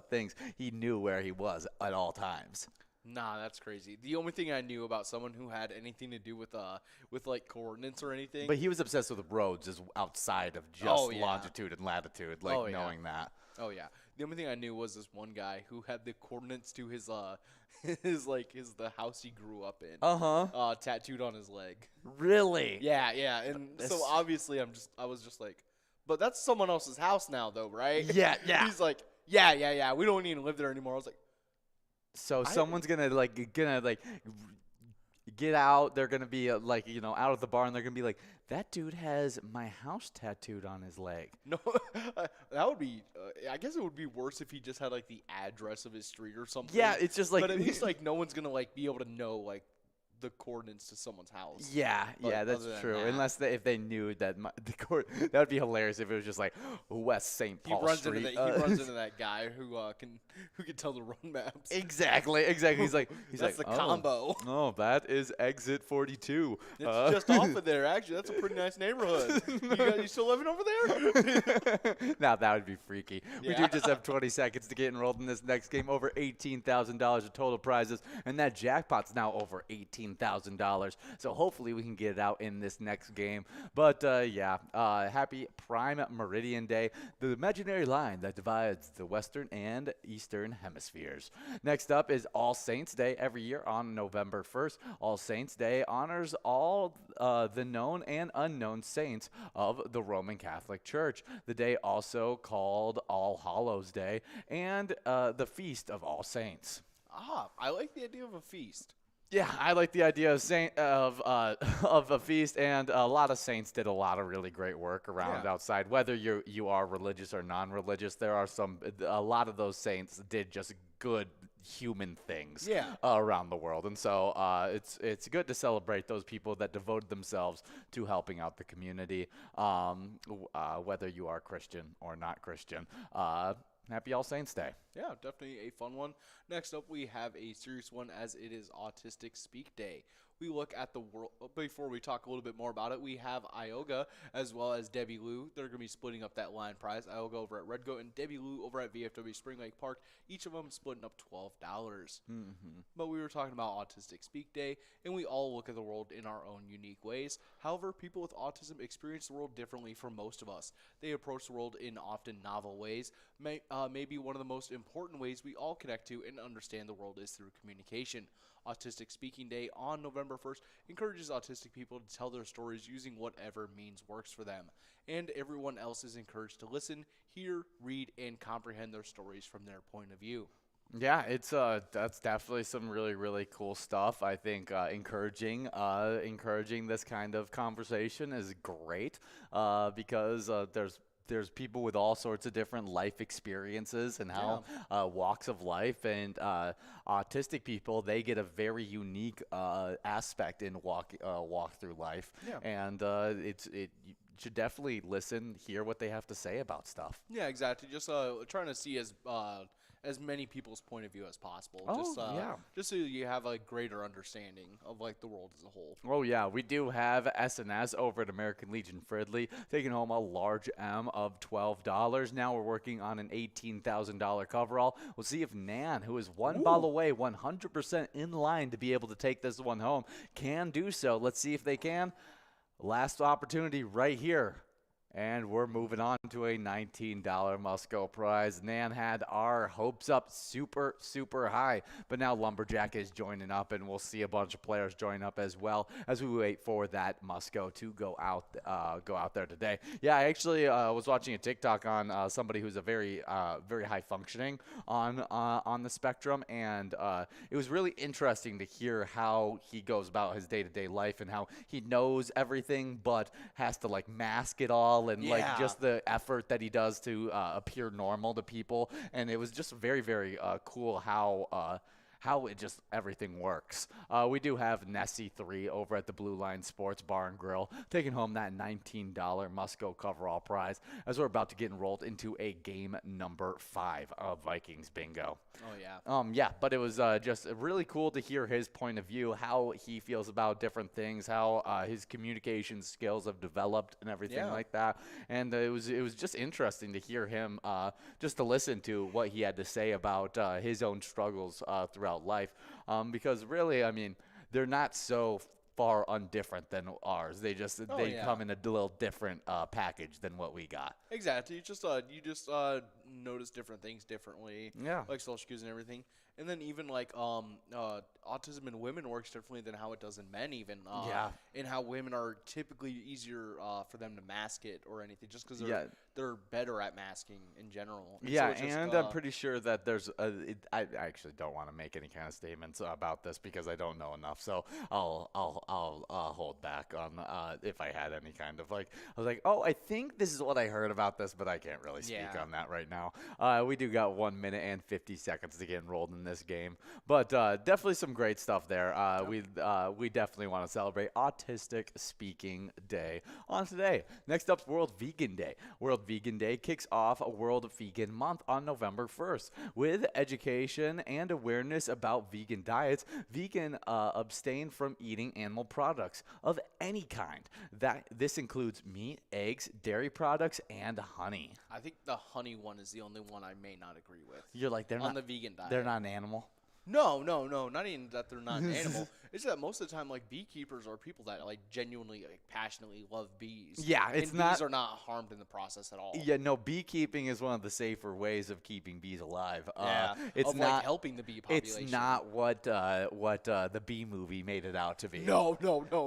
things, he knew where he was at all times. Nah, that's crazy. The only thing I knew about someone who had anything to do with coordinates or anything. But he was obsessed with roads is outside of just longitude and latitude, knowing that. Oh yeah. The only thing I knew was this one guy who had the coordinates to his the house he grew up in. Tattooed on his leg. Really? Yeah. And so obviously I was just but that's someone else's house now though, right? Yeah. He's like, yeah. We don't even live there anymore. I was like, So someone's gonna get out. They're gonna be out of the bar, and they're gonna be like, that dude has my house tattooed on his leg. no, that would be. I guess it would be worse if he just had like the address of his street or something. Yeah, it's just like. But at least like no one's gonna like be able to know like the coordinates to someone's house. Yeah, But yeah, that's other than true. that- Unless if they knew that that would be hilarious if it was just like West St. He Paul runs Street. into that. He runs into that guy who can tell the run maps. Exactly. He's That's like, the combo. Oh, that is exit 42. It's just off of there. Actually, that's a pretty nice neighborhood. You still living over there? Now that would be freaky. We do Yeah. just have 20 seconds to get enrolled in this next game. Over $18,000 of total prizes, and that jackpot's now over $18,000. So hopefully we can get it out in this next game. But happy Prime Meridian Day, the imaginary line that divides the Western and Eastern hemispheres. Next up is All Saints Day. Every year on November 1st, All Saints Day honors all the known and unknown saints of the Roman Catholic Church. The day also called All Hallows Day and the Feast of All Saints. I like the idea of a feast. Yeah, I like the idea of a feast, and a lot of saints did a lot of really great work around outside. Whether you are religious or non-religious, a lot of those saints did just good human things around the world, and so it's good to celebrate those people that devoted themselves to helping out the community, whether you are Christian or not Christian. Happy All Saints Day. Yeah, definitely a fun one. Next up, we have a serious one as it is Autistic Speak Day. We look at the world. Before we talk a little bit more about it, we have Ioga as well as Debbie Lou. They're going to be splitting up that line prize. Ioga over at Red Goat and Debbie Lou over at VFW Spring Lake Park. Each of them splitting up $12. But we were talking about Autistic Speak Day, and we all look at the world in our own unique ways. However, people with autism experience the world differently from most of us. They approach the world in often novel ways. Maybe one of the most important ways we all connect to and understand the world is through communication. Autistic Speaking Day on November 1st encourages autistic people to tell their stories using whatever means works for them. And everyone else is encouraged to listen, hear, read, and comprehend their stories from their point of view. Yeah, it's that's definitely some really, really cool stuff. I think encouraging this kind of conversation is great because there's people with all sorts of different life experiences and how walks of life, and autistic people, they get a very unique aspect in walk through life, and you should definitely listen, hear what they have to say about stuff. Yeah, exactly. Just trying to see as many people's point of view as possible. Just so you have a greater understanding of like the world as a whole. Oh yeah, we do have SNS over at American Legion Fridley taking home a large M of $12. Now we're working on an $18,000 coverall. We'll see if Nan, who is one ball away, 100% in line to be able to take this one home, can do so. Let's see if they can. Last opportunity right here. And we're moving on to a $19 Musco prize. Nan had our hopes up super, super high, but now Lumberjack is joining up, and we'll see a bunch of players join up as well as we wait for that Musco to go out there today. Yeah, I actually was watching a TikTok on somebody who's a very high functioning on the spectrum, and it was really interesting to hear how he goes about his day-to-day life and how he knows everything but has to like mask it all. And like just the effort that he does to appear normal to people, and it was just very, very cool how it just everything works. We do have Nessie 3 over at the Blue Line Sports Bar and Grill taking home that $19 Musco coverall prize as we're about to get enrolled into a game number 5 of Vikings Bingo. Oh yeah. But it was just really cool to hear his point of view, how he feels about different things, how his communication skills have developed and everything like that. And it was just interesting to hear him, just to listen to what he had to say about his own struggles throughout life, because really, I mean, they're not so far undifferent than ours. They come in a little different package than what we got. Exactly. You just notice different things differently. Yeah. Like social cues and everything. And then even like autism in women works differently than how it does in men even. Yeah. And how women are typically easier for them to mask it or anything just because they're better at masking in general. And Yeah, so it's just, and I'm pretty sure that there's I actually don't want to make any kind of statements about this because I don't know enough. So I'll hold back on if I had any kind of like I was like, oh, I think this is what I heard about this, but I can't really speak on that right now. We do got 1 minute and 50 seconds to get enrolled in this game, but definitely some great stuff there. We definitely want to celebrate Autistic Speaking Day on today. Next up's World Vegan Day. World Vegan Day kicks off a World Vegan Month on November 1st with education and awareness about vegan diets. Vegan abstain from eating animal products of any kind. This includes meat, eggs, dairy products, and honey. I think the honey one is the only one I may not agree with. You're like they're on not the vegan diet. They're not an animal. No, not even that they're not an animal. It's that most of the time, like, beekeepers are people that, like, genuinely, like, passionately love bees. Yeah, it's and not. Bees are not harmed in the process at all. Yeah, no, beekeeping is one of the safer ways of keeping bees alive. It's not like, helping the bee population. It's not what the Bee Movie made it out to be. No.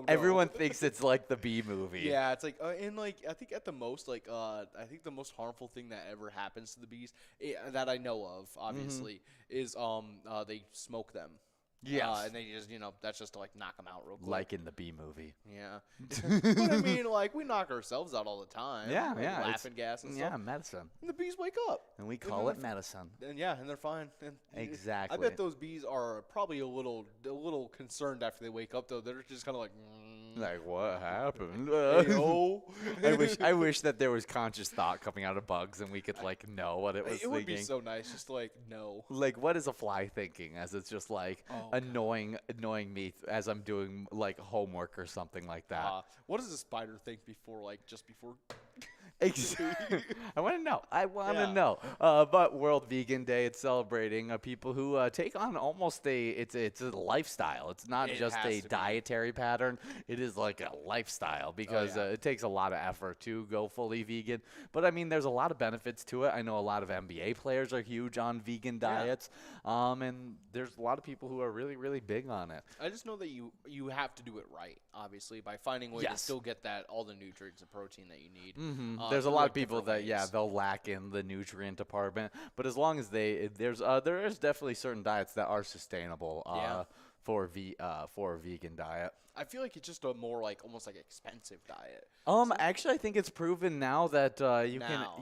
Everyone thinks it's like the Bee Movie. Yeah, it's like, and like, I think at the most, like, I think the most harmful thing that ever happens to the bees that I know of, obviously, is they smoke them. Yes. And they just, that's just to, like, knock them out real quick. Like in the Bee Movie. Yeah. But, I mean, like, we knock ourselves out all the time. Yeah, like, yeah. Laughing gas and stuff. Yeah, medicine. And the bees wake up. And we call it medicine. And, and they're fine. And Exactly. I bet those bees are probably a little concerned after they wake up, though. They're just kind of like, like, what happened? I wish that there was conscious thought coming out of bugs and we could, like, know what it was thinking. It would be so nice just to, like, know. Like, what is a fly thinking as it's just, like, annoying me as I'm doing, like, homework or something like that? What does a spider think before, like, just before? I want to know. To know. But World Vegan Day, it's celebrating people who take on almost it's a lifestyle. It's not just a dietary pattern. It is like a lifestyle because it takes a lot of effort to go fully vegan. But I mean, there's a lot of benefits to it. I know a lot of NBA players are huge on vegan diets, and there's a lot of people who are really, really big on it. I just know that you have to do it right, obviously, by finding ways to still get all the nutrients and protein that you need. Mm-hmm. There's a lot of people that they'll lack in the nutrient department, but as long as there is definitely certain diets that are sustainable for a vegan diet. I feel like it's just a more like almost like expensive diet. Actually, I think it's proven now that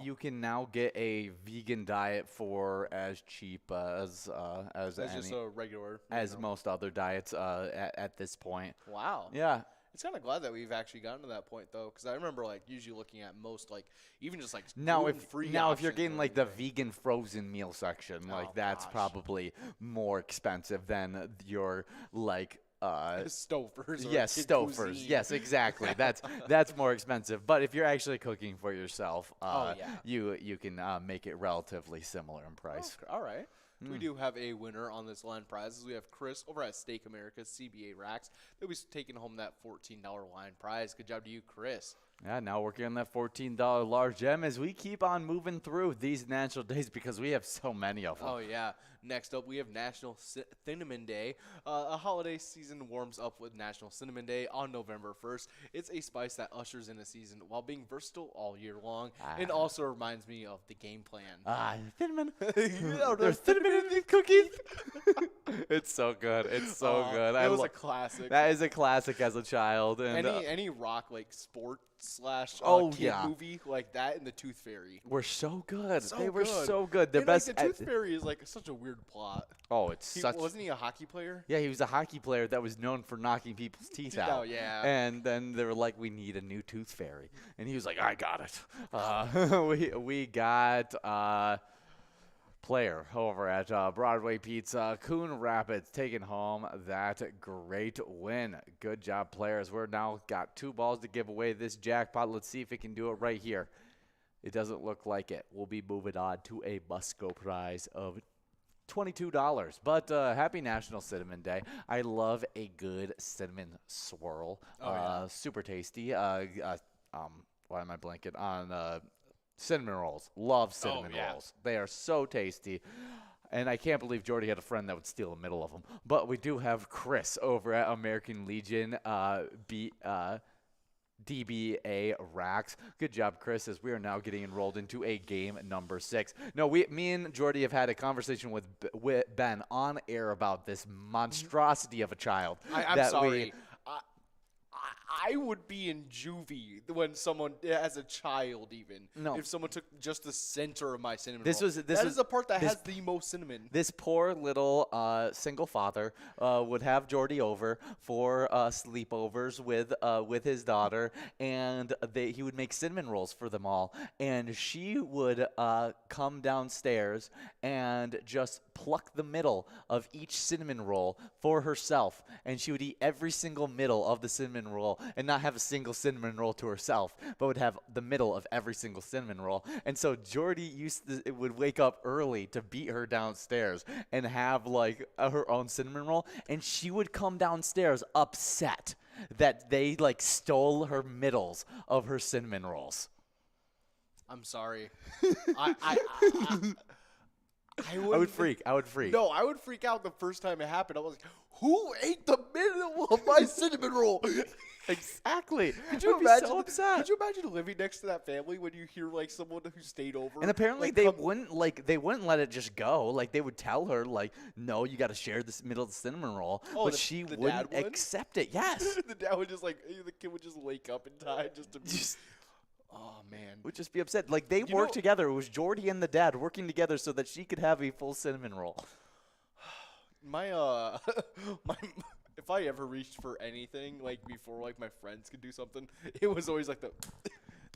you can now get a vegan diet for as cheap as just a regular most other diets at this point. Wow. Yeah. It's kind of glad that we've actually gotten to that point, though, because I remember, like, usually looking at most, like, even just, like, gluten-free if you're getting, like, the vegan frozen meal section, that's probably more expensive than your, like, Stouffer's. Yes, Stouffer's. Yes, exactly. That's more expensive. But if you're actually cooking for yourself, you can make it relatively similar in price. Oh, all right. We do have a winner on this line prizes. We have Chris over at Steak America CBA Racks that was taking home that $14 line prize. Good job to you, Chris. Yeah, now working on that $14 large gem as we keep on moving through these national days because we have so many of them. Oh, yeah. Next up, we have National Cinnamon Day. A holiday season warms up with National Cinnamon Day on November 1st. It's a spice that ushers in a season while being versatile all year long. And also reminds me of the game plan. Cinnamon. There's cinnamon in these cookies. It's so good. It's so good. It was a classic. That is a classic as a child. And any rock like sport / kid movie like that and the Tooth Fairy were so good. They were so good. The best. Like, the Tooth Fairy is like such a weird plot. Oh, wasn't he a hockey player? Yeah, he was a hockey player that was known for knocking people's teeth out. Oh, yeah. And then they were like, we need a new Tooth Fairy, and he was like, I got it. We got. Player over at Broadway Pizza, Coon Rapids taking home that great win. Good job, players. We're now got 2 balls to give away this jackpot. Let's see if it can do it right here. It doesn't look like it. We'll be moving on to a must-go prize of $22. But happy National Cinnamon Day. I love a good cinnamon swirl. Super tasty. Why am I blanking on Cinnamon rolls. Love cinnamon yeah. rolls. They are so tasty. And I can't believe Jordy had a friend that would steal the middle of them. But we do have Chris over at American Legion DBA Racks. Good job, Chris, as we are now getting enrolled into a game number 6. No, me and Jordy have had a conversation with Ben on air about this monstrosity of a child. I'm sorry. I would be in juvie when someone, as a child even, if someone took just the center of my cinnamon roll. That is the part that has the most cinnamon. This poor little single father would have Jordy over for sleepovers with his daughter, and he would make cinnamon rolls for them all. And she would come downstairs and just pluck the middle of each cinnamon roll for herself, and she would eat every single middle of the cinnamon roll and not have a single cinnamon roll to herself, but would have the middle of every single cinnamon roll. And so Jordy would wake up early to beat her downstairs and have like her own cinnamon roll, and she would come downstairs upset that they like stole her middles of her cinnamon rolls. I'm sorry. I would freak. No, I would freak out the first time it happened. I was like, who ate the middle of my cinnamon roll? Exactly. Could you I'd be imagine? so upset. Could you imagine living next to that family when you hear like someone who stayed over? And apparently like, they wouldn't let it just go. Like they would tell her like, no, you got to share this middle of the cinnamon roll. Oh, but the she dad wouldn't would? accept it. Yes. The dad would the kid would just wake up in time just to be. Oh man. Would just be upset. Like they worked together. It was Jordy and the dad working together so that she could have a full cinnamon roll. If I ever reached for anything like before, like my friends could do something, it was always like the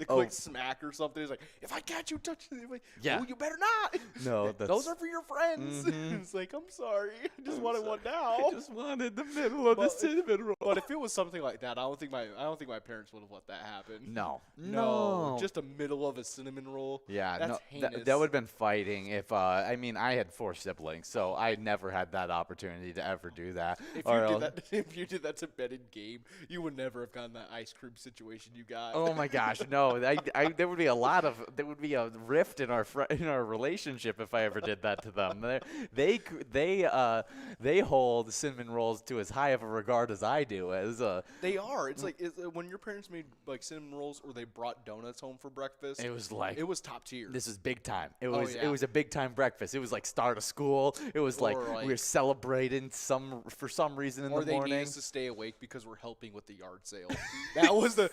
quick smack or something. It's like, if I catch you touching it, like, oh, you better not. No, those are for your friends. It's like, I'm sorry, I just wanted one now. I just wanted the middle of the cinnamon roll. But if it was something like that, I don't think my parents would have let that happen. No, just the middle of a cinnamon roll. Yeah, that's heinous. That would have been fighting. If I had 4 siblings, so I never had that opportunity to ever do that. If you did that to Ben and Gabe, you would never have gotten that ice cream situation you got. Oh my gosh, no! There would be a rift in our relationship if I ever did that to them. They hold cinnamon rolls to as high of a regard as I do. They are. It's like when your parents made like cinnamon rolls or they brought donuts home for breakfast. It was top tier. This is big time. It was a big time breakfast. It was like start of school. It was like we were celebrating for some reason in the morning. Or they need us to stay awake because we're helping with the yard sale. that was the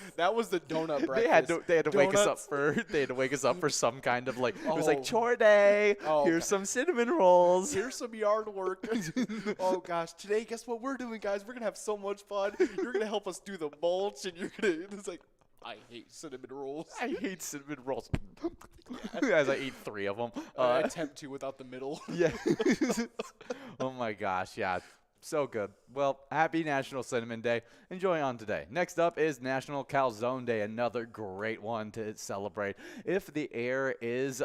donut breakfast. They had to wake us up for some kind of like it was like chore day. Here's some cinnamon rolls. Here's some yard work. Oh gosh, today guess what we're doing, guys? We're gonna have so much fun. You're gonna help us do the mulch, and it's like, I hate cinnamon rolls. I hate cinnamon rolls. As I eat 3 of them. I attempt to without the middle. Yeah. Oh my gosh, yeah. So good. Well, happy National Cinnamon Day. Enjoy on today. Next up is National Calzone Day, another great one to celebrate. If the air is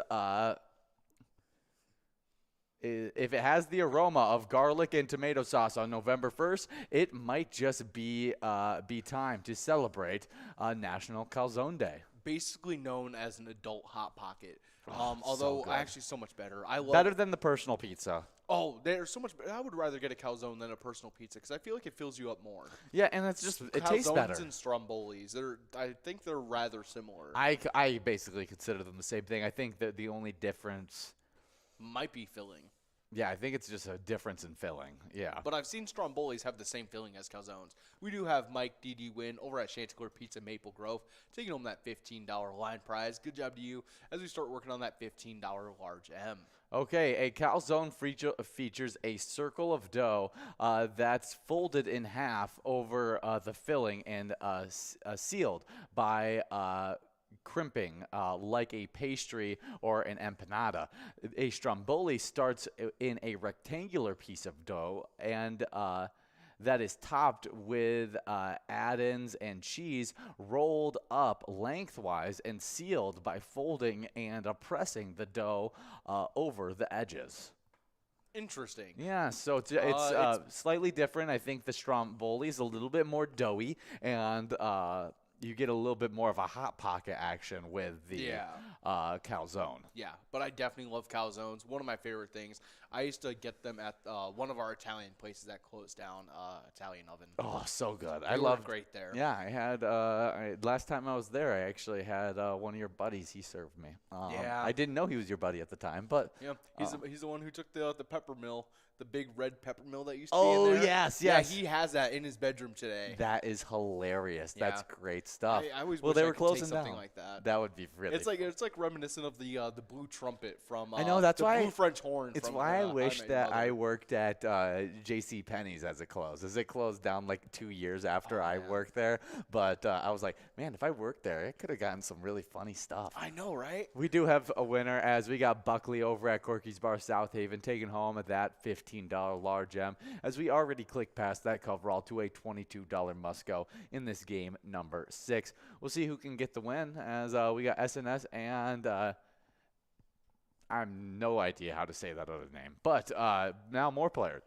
if it has the aroma of garlic and tomato sauce on November 1st, it might just be time to celebrate National Calzone Day. Basically known as an adult Hot Pocket. Although actually so much better. I love better than the personal pizza. Oh, they're so much better. I would rather get a calzone than a personal pizza because I feel like it fills you up more. Yeah, and it tastes better. Calzones and strombolis, I think they're rather similar. I basically consider them the same thing. I think that the only difference might be filling. Yeah, I think it's just a difference in filling. Yeah. But I've seen strombolis have the same filling as calzones. We do have Mike D.D. Wynn over at Chanticleer Pizza Maple Grove taking home that $15 line prize. Good job to you as we start working on that $15 large M. Okay, a calzone features a circle of dough that's folded in half over the filling and sealed by crimping like a pastry or an empanada. A stromboli starts in a rectangular piece of dough and that is topped with add-ins and cheese rolled up lengthwise and sealed by folding and pressing the dough over the edges. Interesting. Yeah, so it's slightly different. I think the stromboli is a little bit more doughy and you get a little bit more of a hot pocket action with the calzone. Yeah, but I definitely love calzones. One of my favorite things. I used to get them at one of our Italian places that closed down, Italian Oven. Oh, so good. They I were love great there. Yeah, I had last time I was there, I actually had one of your buddies. He served me. I didn't know he was your buddy at the time, but yeah, he's the one who took the pepper mill, the big red pepper mill that used to be oh in there. yes, Yeah, yes. he has that in his bedroom today. That is hilarious. Yeah. That's great stuff. I always well, wish they I were could take closing something down. like that. That would be really. It's like reminiscent of the blue trumpet from. I know that's the why blue French horn. It's from, why I How wish Met Your that I Mother. worked at J.C. Penney's as it closed. As it closed down like 2 years after I yeah. worked there, but I was like, man, if I worked there, I could have gotten some really funny stuff. I know, right? We do have a winner as we got Buckley over at Corky's Bar South Haven taking home at that $15 large M as we already clicked past that coverall to a $22 must-go in this game number 6. We'll see who can get the win as we got SNS and I have no idea how to say that other name. But now more players.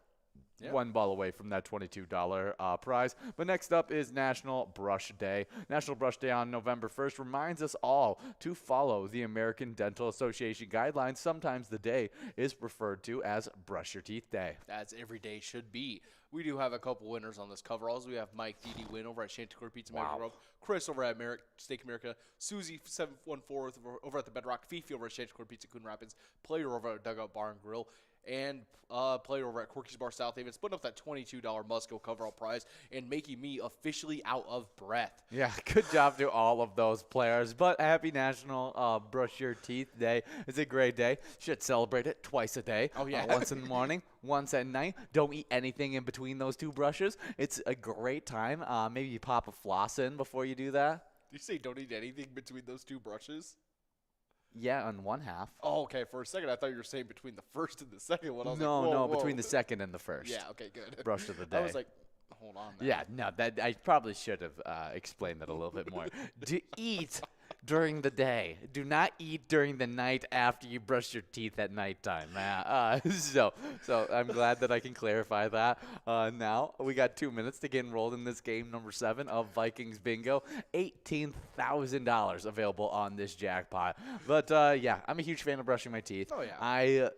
Yeah. One ball away from that $22 prize. But next up is National Brush Day. National Brush Day on November 1st reminds us all to follow the American Dental Association guidelines. Sometimes the day is referred to as Brush Your Teeth Day. As every day should be. We do have a couple winners on this coveralls. We have Mike Didi win over at Chanticleer Pizza Maker Grove, Chris over at Steak America, Susie 714 over at the Bedrock, Fifi over at Chanticleer Pizza Coon Rapids, Player over at Dugout Bar and Grill, and Player over at Corky's Bar South Haven, splitting up that $22 must-go coverall prize and making me officially out of breath. Yeah, good job to all of those players. But happy National Brush Your Teeth Day. It's a great day. Should celebrate it twice a day. Oh, yeah. Once in the morning, once at night. Don't eat anything in between those two brushes. It's a great time. Maybe you pop a floss in before you do that. Did you say don't eat anything between those two brushes? Yeah, on one half. Oh, okay. For a second, I thought you were saying between the first and the second one. I was No, like, whoa, whoa. between the second and the first. Yeah, okay, good. Brush of the day. I was like, hold on. Now. Yeah, no, that I probably should have explained that a little bit more. To eat during the day. Do not eat during the night after you brush your teeth at nighttime. So I'm glad that I can clarify that. Now we got 2 minutes to get enrolled in this game number 7 of Vikings Bingo. $18,000 available on this jackpot. But yeah, I'm a huge fan of brushing my teeth. Oh yeah.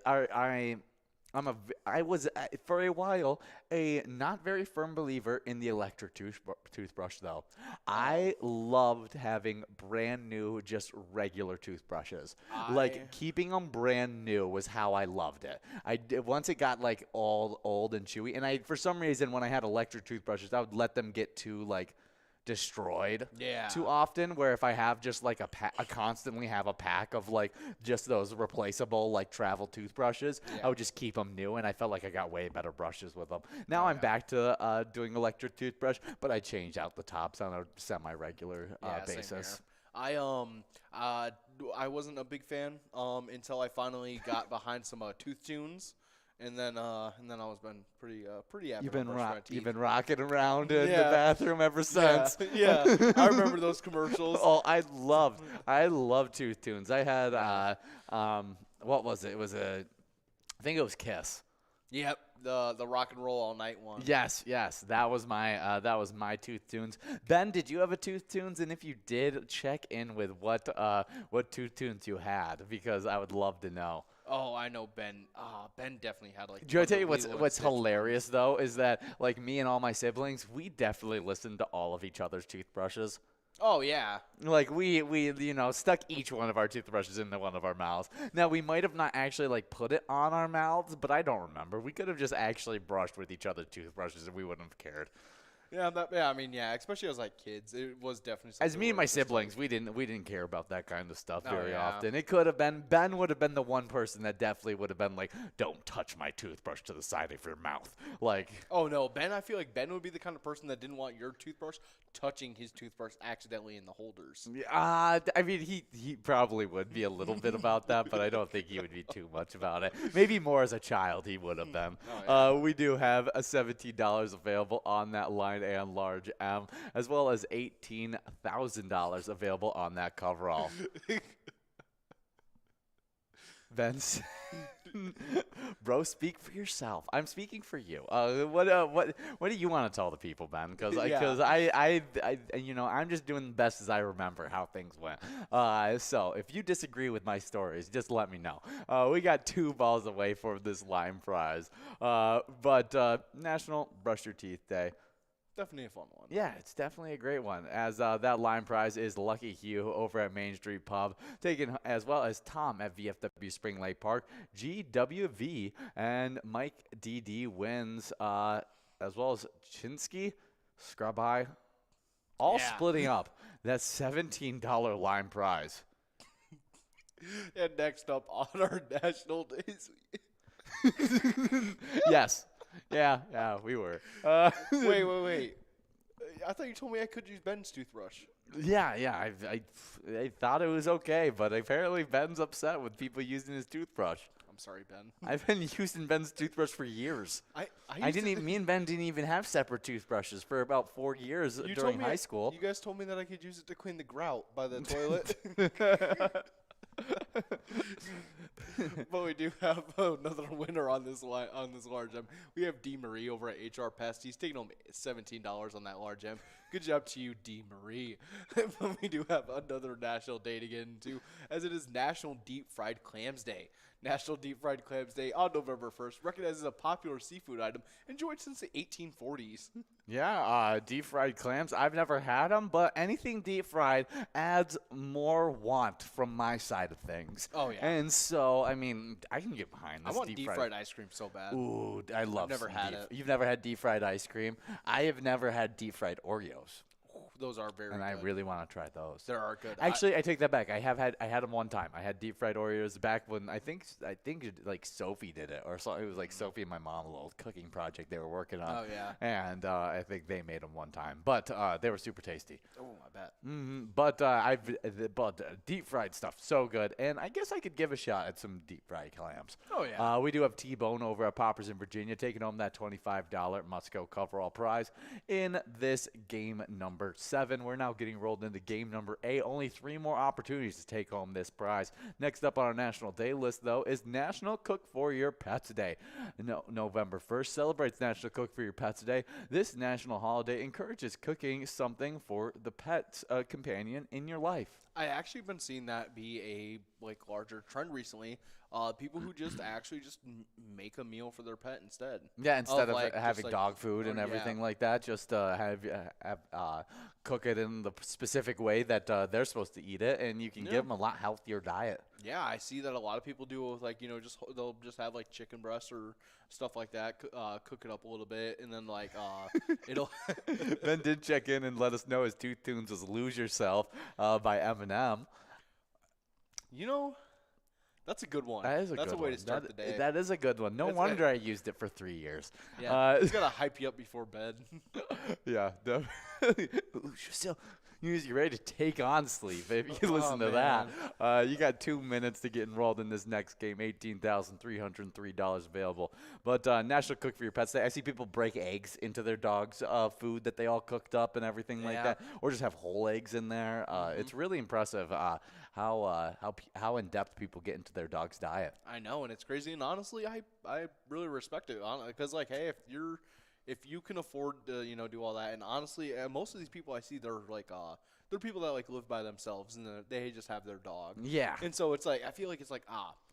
I was for a while a not very firm believer in the electric toothbrush though. I loved having brand new, just regular toothbrushes. Like keeping them brand new was how I loved it. Once it got like all old and chewy, and for some reason when I had electric toothbrushes, I would let them get too like destroyed too often, where if I have just like I constantly have a pack of like just those replaceable like travel toothbrushes, I would just keep them new, and I felt like I got way better brushes with them. Now I'm back to doing electric toothbrush, but I changed out the tops on a semi-regular basis. I wasn't a big fan until I finally got behind some Tooth Tunes. And then I was been pretty avid. You've been rocking around in the bathroom ever since. Yeah, I remember those commercials. Oh, I loved Tooth Tunes. I had what was it? I think it was Kiss. Yep, the rock and roll all night one. Yes, that was my Tooth Tunes. Ben, did you have a Tooth Tunes? And if you did, check in with what Tooth Tunes you had, because I would love to know. Oh, I know Ben. Ben definitely had like. Do you want to tell you what's hilarious though is that like me and all my siblings, we definitely listened to all of each other's toothbrushes. Oh yeah. Like we stuck each one of our toothbrushes into one of our mouths. Now we might have not actually like put it on our mouths, but I don't remember. We could have just actually brushed with each other's toothbrushes and we wouldn't have cared. Yeah, I mean, especially as like kids, it was definitely. As me and my siblings, we didn't care about that kind of stuff very yeah. often. It could have been Ben would have been the one person that definitely would have been like, "Don't touch my toothbrush to the side of your mouth." Like, oh no, Ben! I feel like Ben would be the kind of person that didn't want your toothbrush touching his toothbrush accidentally in the holders. I mean, he probably would be a little bit about that, but I don't think he would be too much about it. Maybe more as a child he would have been. Oh, yeah. We do have a $17 available on that line and large M, as well as $18,000 available on that coverall. Ben's. Bro, speak for yourself. I'm speaking for you. What do you want to tell the people, Ben? Because I'm just doing the best as I remember how things went. So if you disagree with my stories, just let me know. We got 2 balls away for this lime prize. But National Brush Your Teeth Day. Definitely a fun one. Yeah, it's definitely a great one. As that line prize is Lucky Hugh over at Main Street Pub, taken as well as Tom at VFW Spring Lake Park, GWV, and Mike DD wins, as well as Chinsky, Scrub Eye, all splitting up. That $17 line prize. And next up on our National Days. Yes. Yeah, we were. Wait. I thought you told me I could use Ben's toothbrush. Yeah. I thought it was okay, but apparently Ben's upset with people using his toothbrush. I'm sorry, Ben. I've been using Ben's toothbrush for years. Me and Ben didn't even have separate toothbrushes for about 4 years during high school. You guys told me that I could use it to clean the grout by the toilet. But we do have another winner on this large M. We have D. Marie over at HR Pest. He's taking home $17 on that large M. Good job to you, D. Marie. But we do have another national day to get into, as it is National Deep Fried Clams Day. National Deep Fried Clams Day on November 1st, recognized as a popular seafood item enjoyed since the 1840s. Yeah, deep fried clams. I've never had them, but anything deep fried adds more want from my side of things. Oh, yeah. And so, I mean, I can get behind this. I want deep fried ice cream so bad. Ooh, I love. I've never had it. You've never had deep fried ice cream? I have never had deep fried Oreos. Those are very good. And I really want to try those. They are good. Actually, I take that back. I had them one time. I had deep fried Oreos back when I think like Sophie did it, or so. It was like Sophie and my mom, a little cooking project they were working on. Oh yeah. And I think they made them one time, but they were super tasty. Oh, I bet. But deep fried stuff, so good. And I guess I could give a shot at some deep fried clams. Oh yeah. We do have T-Bone over at Poppers in Virginia taking home that $25 Musco coverall prize in this game number 7. We're now getting rolled into game number 8. Only 3 more opportunities to take home this prize. Next up on our National Day list, though, is National Cook for Your Pets Day. November 1st celebrates National Cook for Your Pets Day. This national holiday encourages cooking something for the pet companion in your life. I actually been seeing that be a larger trend recently. People who just actually just make a meal for their pet instead. Yeah, instead of having dog food and everything like that, just cook it in the specific way that they're supposed to eat it, and you can give them a lot healthier diet. Yeah, I see that a lot of people do with they'll just have chicken breasts or stuff like that, cook it up a little bit, and then it'll. Ben did check in and let us know his Tooth Tunes was "Lose Yourself" by Eminem. That's a good one. That's a way to start the day. That is a good one. No wonder I used it for 3 years. Yeah, it's got to hype you up before bed. Yeah, definitely. You're ready to take on sleep if you listen to that. You got 2 minutes to get enrolled in this next game. $18,303 available. But National Cook for Your Pets Day. I see people break eggs into their dogs' food that they all cooked up and everything like that, or just have whole eggs in there. It's really impressive how in depth people get into their dog's diet. I know, and it's crazy. And honestly, I really respect it because hey, if you can afford to, do all that, and honestly, most of these people I see, they're people that live by themselves, and they just have their dog. Yeah. And so it's I feel like it's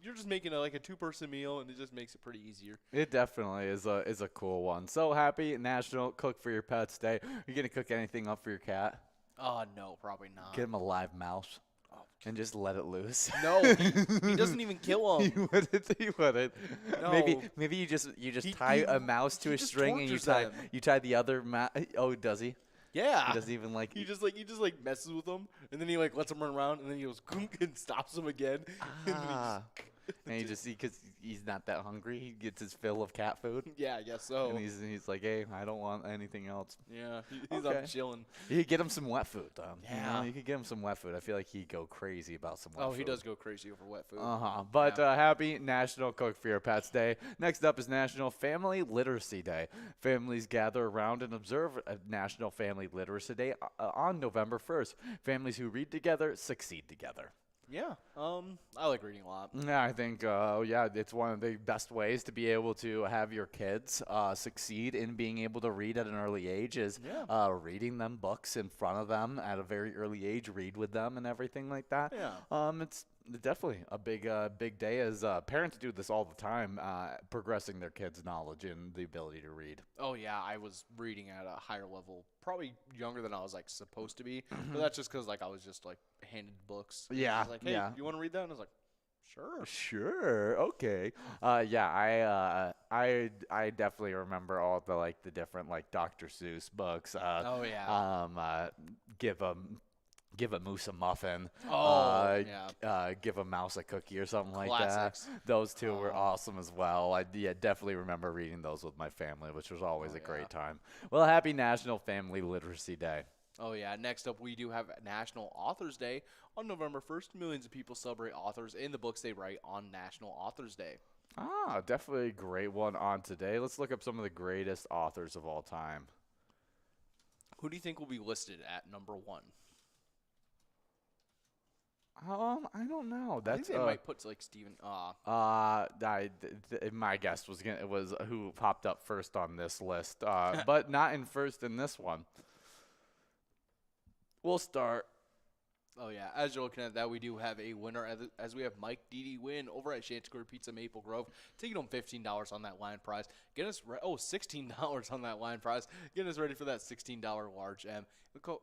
you're just making a 2-person meal, and it just makes it pretty easier. It definitely is a cool one. So happy National Cook for Your Pets Day. Are you gonna cook anything up for your cat? No, probably not. Get him a live mouse. And just let it loose. No, he doesn't even kill him. He wouldn't. No. Maybe you just tie a mouse to a string and you tie the other mouse. Oh, does he? Yeah. He doesn't even He just messes with them, and then he lets them run around, and then he goes and stops them again. And because he's not that hungry, he gets his fill of cat food. Yeah, I guess so. And he's like, hey, I don't want anything else. Yeah, he's up chilling. You could get him some wet food, though. Yeah. You could get him some wet food. I feel like he'd go crazy about some wet food. Oh, he does go crazy over wet food. But happy National Cook for Your Pets Day. Next up is National Family Literacy Day. Families gather around and observe National Family Literacy Day on November 1st. Families who read together succeed together. Yeah. I like reading a lot. Yeah, I think, it's one of the best ways to be able to have your kids succeed in being able to read at an early age is reading them books in front of them at a very early age, read with them and everything like that. Yeah. It's definitely a big day, as parents do this all the time, progressing their kids' knowledge and the ability to read. Oh yeah, I was reading at a higher level, probably younger than I was like supposed to be, but that's just because like I was just like handed books. And it Yeah, was like, hey, yeah. you want to read that? And I was like, sure. Sure. Okay. I definitely remember all the different like Dr. Seuss books. Oh yeah. Give a moose a muffin. Oh yeah. Give a mouse a cookie or something like Classics. that. Those two were Oh. awesome as well. I definitely remember reading those with my family, which was always Oh, a great yeah. time. Well, happy National Family Literacy Day. Oh yeah. Next up, we do have National Authors Day on November 1st. Millions of people celebrate authors and the books they write on National Authors Day. Definitely a great one on today. Let's look up some of the greatest authors of all time. Who do you think will be listed at number 1? I don't know. I think That's they might put like Stephen. my guess was who popped up first on this list, but not in first in this one. We'll start. Oh yeah, as you're looking at that, we do have a winner as we have Mike Didi win over at Chanticleer Pizza Maple Grove, taking home $15 on that line prize. Get us $16 on that line prize. Getting us ready for that $16 large M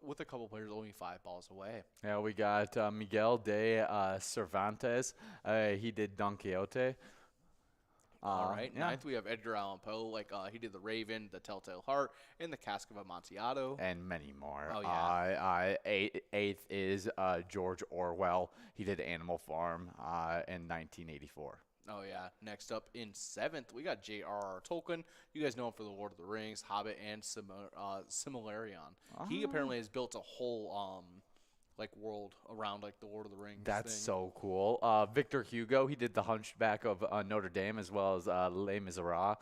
with a couple players only 5 balls away. Yeah, we got Miguel de Cervantes. He did Don Quixote. All right, yeah. ninth we have Edgar Allan Poe. He did The Raven, The Telltale Heart, and The Cask of Amontillado. And many more. Oh, yeah. Eighth is George Orwell. He did Animal Farm in 1984. Oh, yeah. Next up in 7th, we got J.R.R. Tolkien. You guys know him for The Lord of the Rings, Hobbit, and Silmarillion. He apparently has built a whole world around the Lord of the Rings That's thing. so cool. Victor Hugo, he did The Hunchback of Notre Dame, as well as Les Miserables,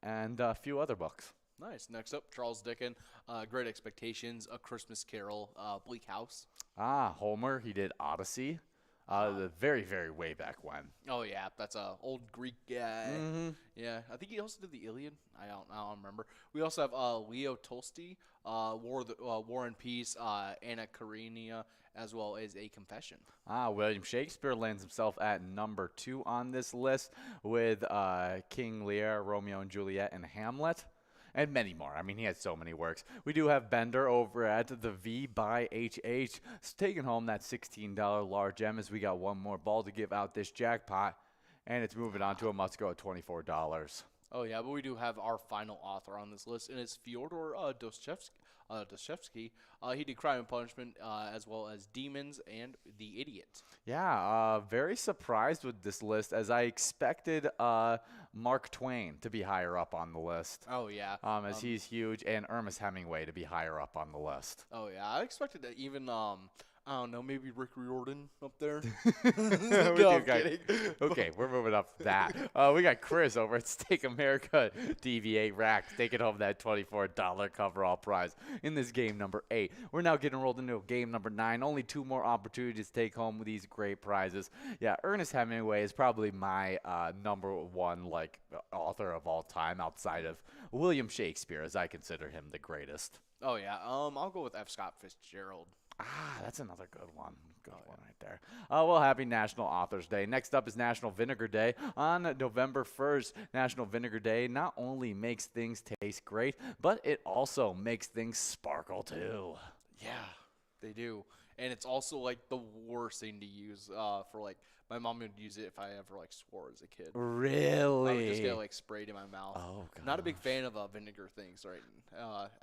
and a few other books. Nice. Next up, Charles Dickens, Great Expectations, A Christmas Carol, Bleak House. Homer, he did Odyssey. The very, very way back when. Oh, yeah. That's a old Greek guy. Mm-hmm. Yeah. I think he also did the Iliad. I don't remember. We also have Leo Tolstoy, War and Peace, Anna Karenina, as well as A Confession. William Shakespeare lands himself at number 2 on this list with King Lear, Romeo and Juliet, and Hamlet. And many more. I mean, he had so many works. We do have Bender over at the V by HH, taking home that $16 large M, as we got one more ball to give out this jackpot, and it's moving on to a must-go at $24. Oh, yeah, but we do have our final author on this list, and it's Fyodor Dostoevsky. He did Crime and Punishment, as well as Demons and The Idiot. Yeah, very surprised with this list, as I expected Mark Twain to be higher up on the list. Oh, yeah. As he's huge, and Ernest Hemingway to be higher up on the list. Oh, yeah. I expected that even, I don't know, maybe Rick Riordan up there. I'm kidding. Okay, we're moving up that. We got Chris over at Steak America, DV8 Racks, taking home that $24 coverall prize in this game number 8. We're now getting rolled into game number 9. Only 2 more opportunities to take home these great prizes. Yeah, Ernest Hemingway is probably my number 1 author of all time, outside of William Shakespeare, as I consider him the greatest. Oh, yeah. I'll go with F. Scott Fitzgerald. That's another good one. Good one right there. Well, happy National Authors Day. Next up is National Vinegar Day. On November 1st, National Vinegar Day not only makes things taste great, but it also makes things sparkle too. Yeah, they do. And it's also the worst thing to use for my mom would use it if I ever swore as a kid. Really? I would just get sprayed in my mouth. Oh, God. Not a big fan of vinegar things, right?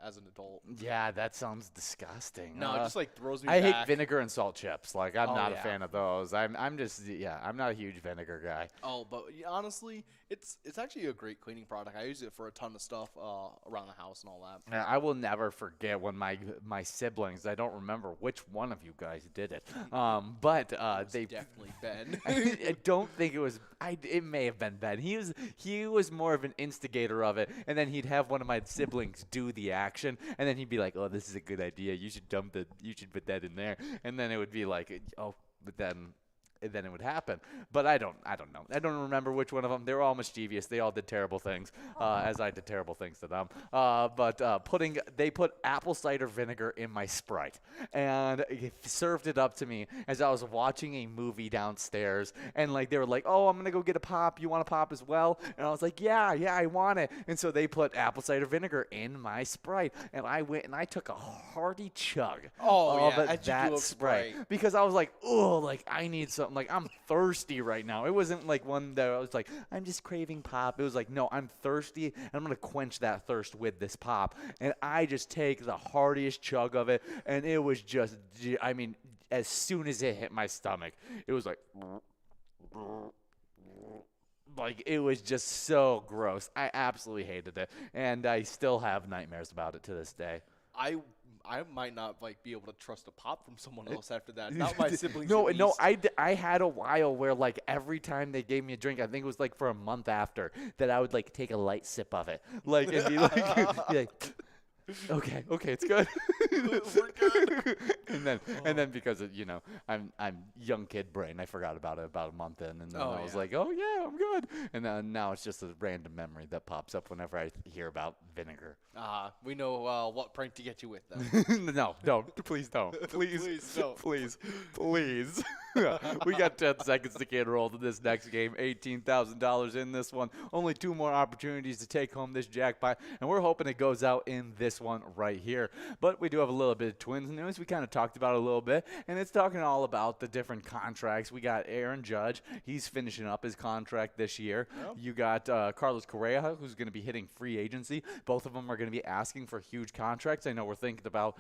As an adult. Yeah, that sounds disgusting. No, it just throws me I back. hate vinegar and salt chips. I'm Oh, not a yeah. fan of those. I'm not a huge vinegar guy. Oh, but honestly, it's actually a great cleaning product. I use it for a ton of stuff around the house and all that. I will never forget when my siblings, I don't remember which one of you guys did it, but they Definitely Ben. I don't think it was. It may have been Ben. He was more of an instigator of it, and then he'd have one of my siblings do the action, and then he'd be like, "Oh, this is a good idea. You should put that in there," and then it would be like, "Oh, then it would happen. But I don't know. I don't remember which one of them. They were all mischievous. They all did terrible things, as I did terrible things to them. But they put apple cider vinegar in my Sprite and served it up to me as I was watching a movie downstairs. And like they were like, "Oh, I'm gonna go get a pop. You want a pop as well?" And I was like, "Yeah, I want it." And so they put apple cider vinegar in my Sprite, and I went and I took a hearty chug of that Sprite because I was like, "Oh, like I need something. Like I'm thirsty right now." It wasn't like one that I was like, "I'm just craving pop." It was like, "No, I'm thirsty, and I'm gonna quench that thirst with this pop." And I just take the heartiest chug of it, and it was just, I mean, as soon as it hit my stomach, it was like it was just so gross. I absolutely hated it, and I still have nightmares about it to this day. I might not like be able to trust a pop from someone else after that. Not my siblings. No. I had a while where like every time they gave me a drink, I think it was like for a month after that, I would like take a light sip of it, like and be like, okay, it's good. We're good. and then because of, I'm young kid brain, I forgot about it about a month in, and then I was like, oh yeah, I'm good. And then now it's just a random memory that pops up whenever I hear about vinegar. We know what prank to get you with them. No, don't. Please don't. Please don't. Please. We got 10 seconds to get rolled in this next game. $18,000 in this one. Only 2 more opportunities to take home this jackpot, and we're hoping it goes out in this one right here. But we do have a little bit of Twins news. We kind of talked about it a little bit, and it's talking all about the different contracts. We got Aaron Judge. He's finishing up his contract this year. Yep. You got Carlos Correa, who's going to be hitting free agency. Both of them are going to be asking for huge contracts. I know we're thinking about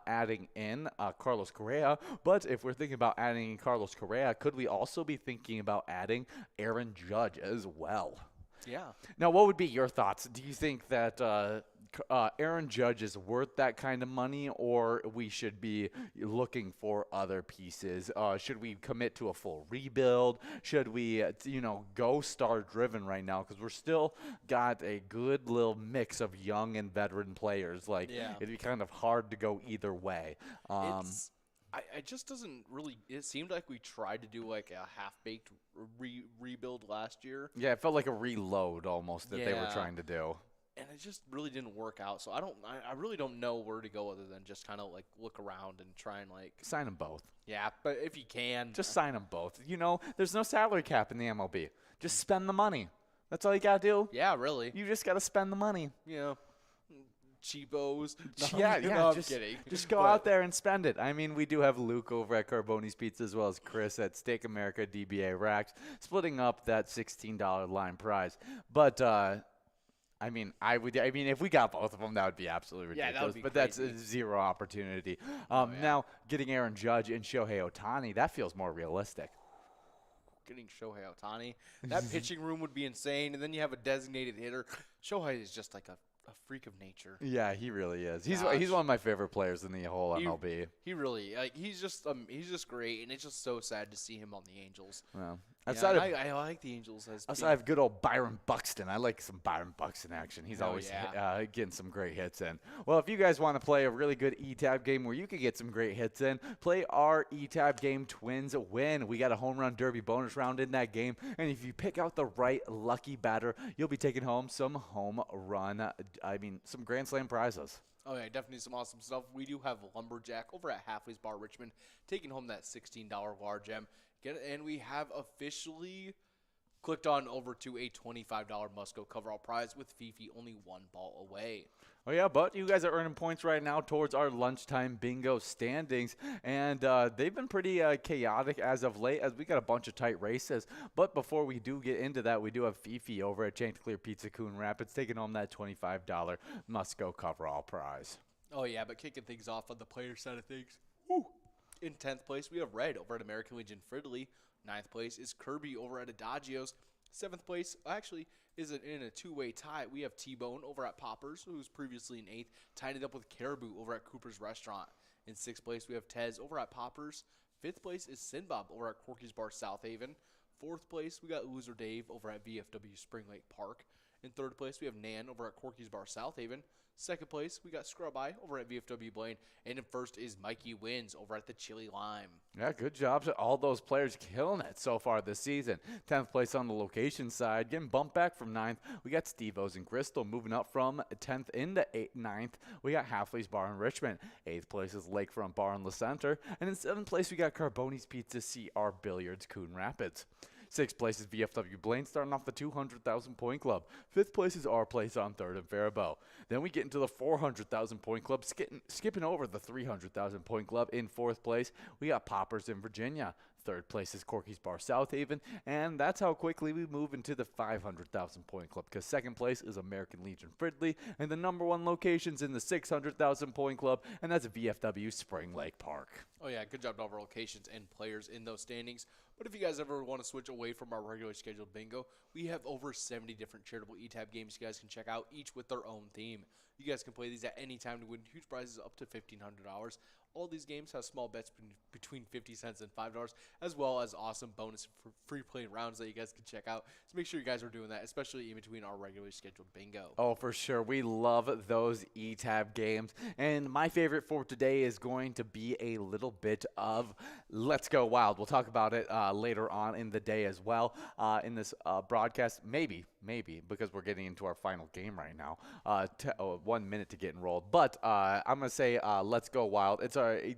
adding in Carlos Correa, but if we're thinking about adding in Carlos Correa, could we also be thinking about adding Aaron Judge as well? Yeah. Now, what would be your thoughts? Do you think that Aaron Judge is worth that kind of money, or we should be looking for other pieces? Should we commit to a full rebuild? Should we, go star-driven right now? Because we're still got a good little mix of young and veteran players. It'd be kind of hard to go either way. It just doesn't really – it seemed like we tried to do like a half-baked rebuild last year. Yeah, it felt like a reload almost that they were trying to do. And it just really didn't work out. So I really don't know where to go other than just kind of like look around and try and like – sign them both. Yeah, but if you can – just sign them both. There's no salary cap in the MLB. Just spend the money. That's all you got to do. Yeah, really. You just got to spend the money. Cheapos. I'm kidding. Just go out there and spend it. I mean, we do have Luke over at Carboni's Pizza as well as Chris at Steak America DBA Racks splitting up that $16 line prize. But if we got both of them, that would be absolutely ridiculous. Yeah, that would be but crazy. That's zero opportunity. Now, getting Aaron Judge and Shohei Ohtani, that feels more realistic. Getting Shohei Ohtani, that pitching room would be insane. And then you have a designated hitter. Shohei is just like a freak of nature. Yeah, he really is. He's one of my favorite players in the whole MLB. He really he's just great, and it's just so sad to see him on the Angels. Well, I like the Angels outside of good old Byron Buxton. I like some Byron Buxton action. He's always getting some great hits in. Well, if you guys want to play a really good E-Tab game where you could get some great hits in, play our E-Tab game Twins Win. We got a home run derby bonus round in that game, and if you pick out the right lucky batter, you'll be taking home some some Grand Slam prizes. Oh, yeah, definitely some awesome stuff. We do have Lumberjack over at Halfway's Bar Richmond taking home that $16 large M. And we have officially clicked on over to a $25 Musco coverall prize with Fifi only 1 ball away. Oh, yeah, but you guys are earning points right now towards our lunchtime bingo standings, and they've been pretty chaotic as of late as we got a bunch of tight races. But before we do get into that, we do have Fifi over at Chanticleer Pizza Coon Rapids taking home that $25 Musco coverall prize. Oh, yeah, but kicking things off on the player side of things. Woo. In 10th place, we have Red over at American Legion Fridley. 9th place is Kirby over at Adagios. 7th place actually is in a two-way tie. We have T-Bone over at Poppers, who was previously in 8th, tied it up with Caribou over at Cooper's Restaurant. In 6th place, we have Tez over at Poppers. 5th place is Sinbob over at Corky's Bar South Haven. 4th place, we got Loser Dave over at VFW Spring Lake Park. In third place, we have Nan over at Corky's Bar South Haven. Second place, we got Scrub Eye over at VFW Blaine. And in first is Mikey Wins over at the Chili Lime. Yeah, good job to all those players killing it so far this season. 10th place on the location side, getting bumped back from 9th. We got Steve-O's and Crystal moving up from 10th into 9th. We got Halfley's Bar in Richmond. 8th place is Lakefront Bar in La Center. And in 7th place, we got Carboni's Pizza CR Billiards Coon Rapids. 6th place is VFW Blaine, starting off the 200,000 point club. 5th place is our place on 3rd and Faribault. Then we get into the 400,000 point club, skipping over the 300,000 point club. In 4th place, we got Poppers in Virginia. 3rd place is Corky's Bar South Haven, and that's how quickly we move into the 500,000 point club, because 2nd place is American Legion Fridley, and the number 1 location's in the 600,000 point club, and that's VFW Spring Lake Park. Oh, yeah, good job to all of our locations and players in those standings. But if you guys ever want to switch away from our regularly scheduled bingo, we have over 70 different charitable ETAB games you guys can check out, each with their own theme. You guys can play these at any time to win huge prizes up to $1,500. All these games have small bets between 50 cents and $5, as well as awesome bonus for free play rounds that you guys can check out. So make sure you guys are doing that, especially in between our regularly scheduled bingo. Oh, for sure. We love those ETAB games. And my favorite for today is going to be a little bit of Let's Go Wild. We'll talk about it later on in the day as well in this broadcast. Maybe, because we're getting into our final game right now. 1 minute to get enrolled. But I'm going to say Let's Go Wild.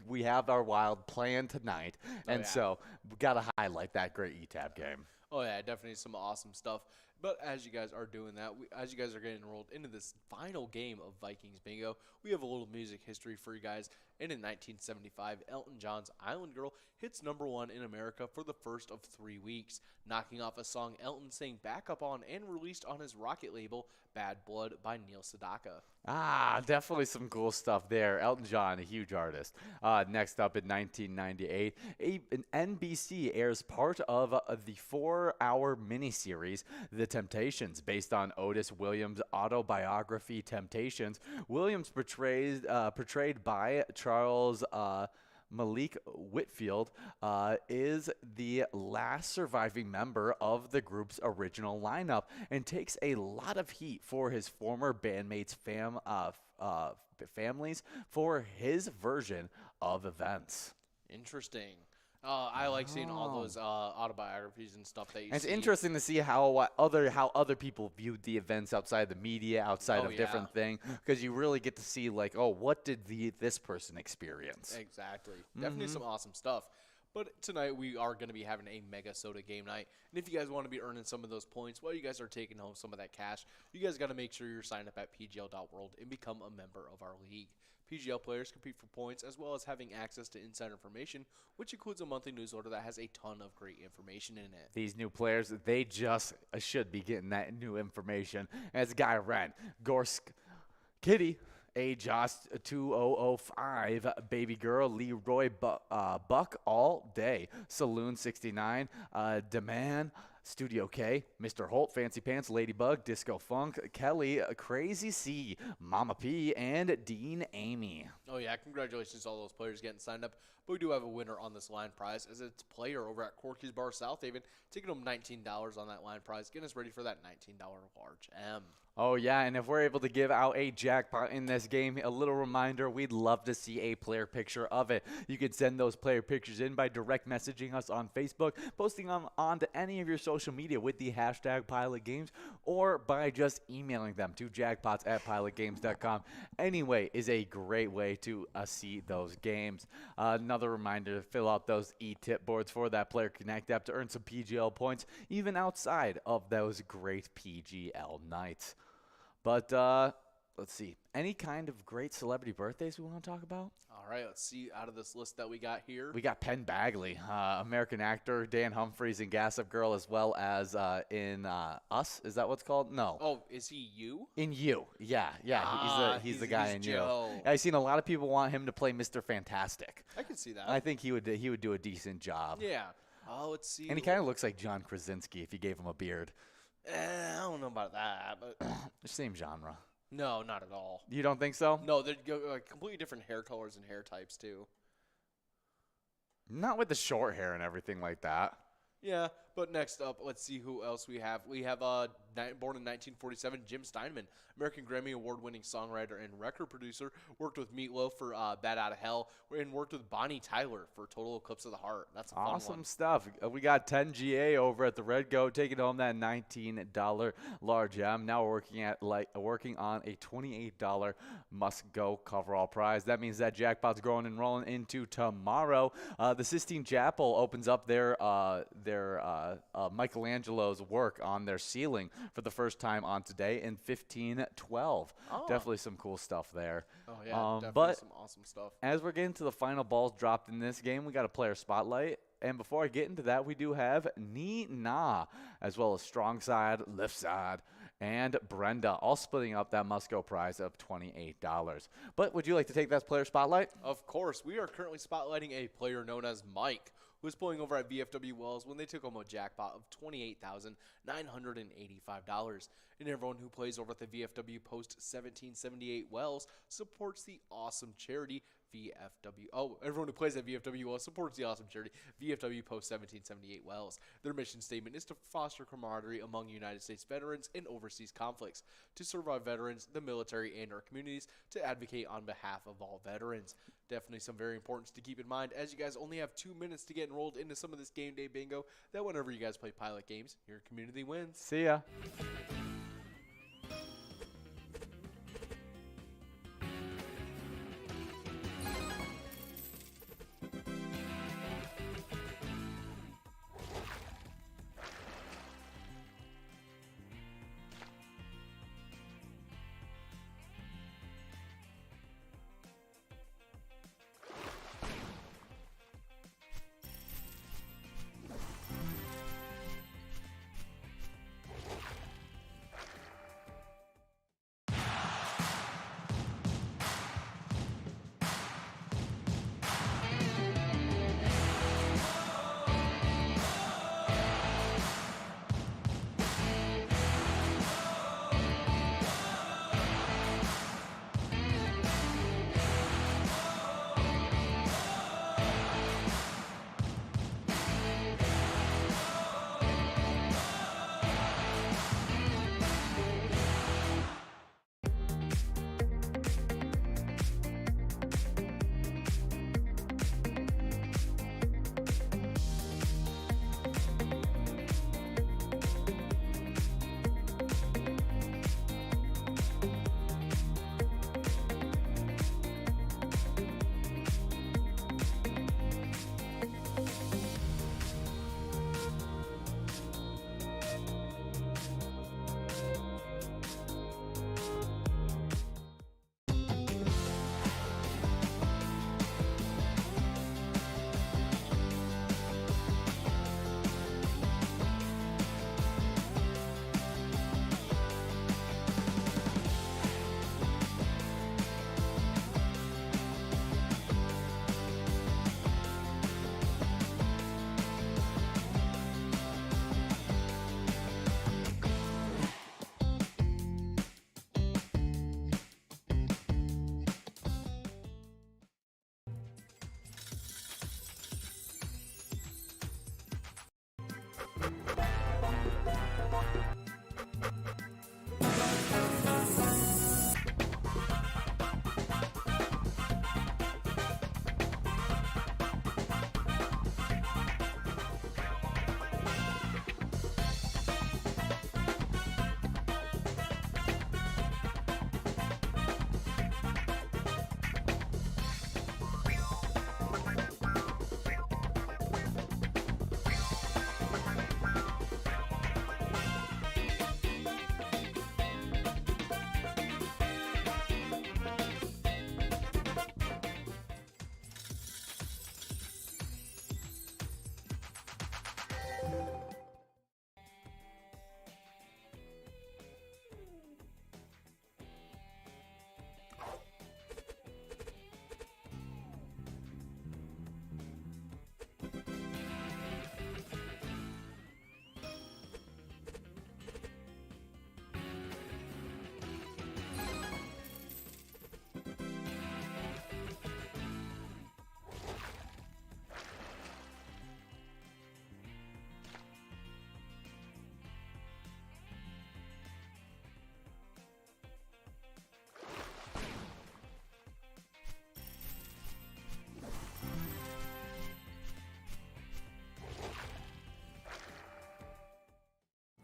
We have our Wild plan tonight. And so we got to highlight that great ETAB game. Oh, yeah, definitely some awesome stuff. But as you guys are doing that, as you guys are getting enrolled into this final game of Vikings Bingo, we have a little music history for you guys. And in 1975, Elton John's Island Girl hits number 1 in America for the first of 3 weeks, knocking off a song Elton sang backup on and released on his Rocket label, Bad Blood by Neil Sedaka. Definitely some cool stuff there. Elton John, a huge artist. Next up in 1998, an NBC airs part of the 4-hour miniseries, The Temptations, based on Otis Williams' autobiography, Temptations. Williams, portrayed by Charles Malik Whitfield, is the last surviving member of the group's original lineup and takes a lot of heat for his former bandmates' families for his version of events. Interesting. I like seeing all those autobiographies and stuff that you see. It's interesting to see how other people viewed the events outside the media, outside of different things, because you really get to see, like, what did this person experience? Exactly. Definitely some awesome stuff. But tonight we are going to be having a MegaSota game night. And if you guys want to be earning some of those points while you guys are taking home some of that cash, you guys got to make sure you're signed up at pgl.world and become a member of our league. PGL players compete for points as well as having access to insider information, which includes a monthly newsletter that has a ton of great information in it. These new players, they just should be getting that new information. As Guy Rent, Gorsk, Kitty, Just 2005, Baby Girl, Leroy Buck All Day, Saloon 69, Demand, Studio K, Mr. Holt, Fancy Pants, Ladybug, Disco Funk, Kelly, Crazy C, Mama P, and Dean Amy. Oh, yeah, congratulations to all those players getting signed up. But we do have a winner on this line prize, as it's a player over at Corky's Bar South Haven, taking home $19 on that line prize, getting us ready for that $19 large M. Oh, yeah, and if we're able to give out a jackpot in this game, a little reminder, we'd love to see a player picture of it. You can send those player pictures in by direct messaging us on Facebook, posting them onto any of your social media with the hashtag PilotGames, or by just emailing them to jackpots@pilotgames.com. Anyway is a great way to see those games. Another reminder to fill out those e-tip boards for that Player Connect app to earn some PGL points, even outside of those great PGL nights. But let's see. Any kind of great celebrity birthdays we want to talk about? All right, let's see out of this list that we got here. We got Penn Badgley, American actor, Dan Humphries in Gossip Girl, as well as in Us. Is that what's called? No. Oh, is he You? In You. Yeah. He's the guy in Joe. You. I've seen a lot of people want him to play Mr. Fantastic. I can see that. I think he would do a decent job. Yeah. Oh, let's see. And he kind of looks like John Krasinski if you gave him a beard. I don't know about that, but Same genre. No, not at all. You don't think so? No, they're completely different hair colors and hair types too. Not with the short hair and everything like that. Yeah, But next up, let's see who else we have. We have born in 1947, Jim Steinman, American Grammy Award-winning songwriter and record producer. Worked with Meatloaf for Bat Out of Hell, and worked with Bonnie Tyler for Total Eclipse of the Heart. That's a fun Awesome one. stuff. We got 10 GA over at the Red Goat, taking home that $19 large M. Now we're working on a $28 must go coverall prize. That means that jackpot's growing and rolling into tomorrow. The Sistine Chapel opens up their Michelangelo's work on their ceiling for the first time on today in 1512. Oh. Definitely some cool stuff there. Oh yeah, definitely but some awesome stuff. as we're getting to the final balls dropped in this game, we got a player spotlight. And before I get into that, we do have Ni Na, as well as Strong Side, Left Side, and Brenda, all splitting up that must-go prize of $28. But would you like to take that player spotlight? Of course, we are currently spotlighting a player known as Mike, who was pulling over at VFW Wells when they took home a jackpot of $28,985. And everyone who plays over at the VFW Post 1778 Wells supports the awesome charity VFW. Oh, everyone who plays at VFW Wells supports the awesome charity VFW Post 1778 Wells. Their mission statement is to foster camaraderie among United States veterans in overseas conflicts, to serve our veterans, the military, and our communities, to advocate on behalf of all veterans. Definitely some very importance to keep in mind, as you guys only have 2 minutes to get enrolled into some of this game day bingo, that whenever you guys play pilot games, your community wins. See ya.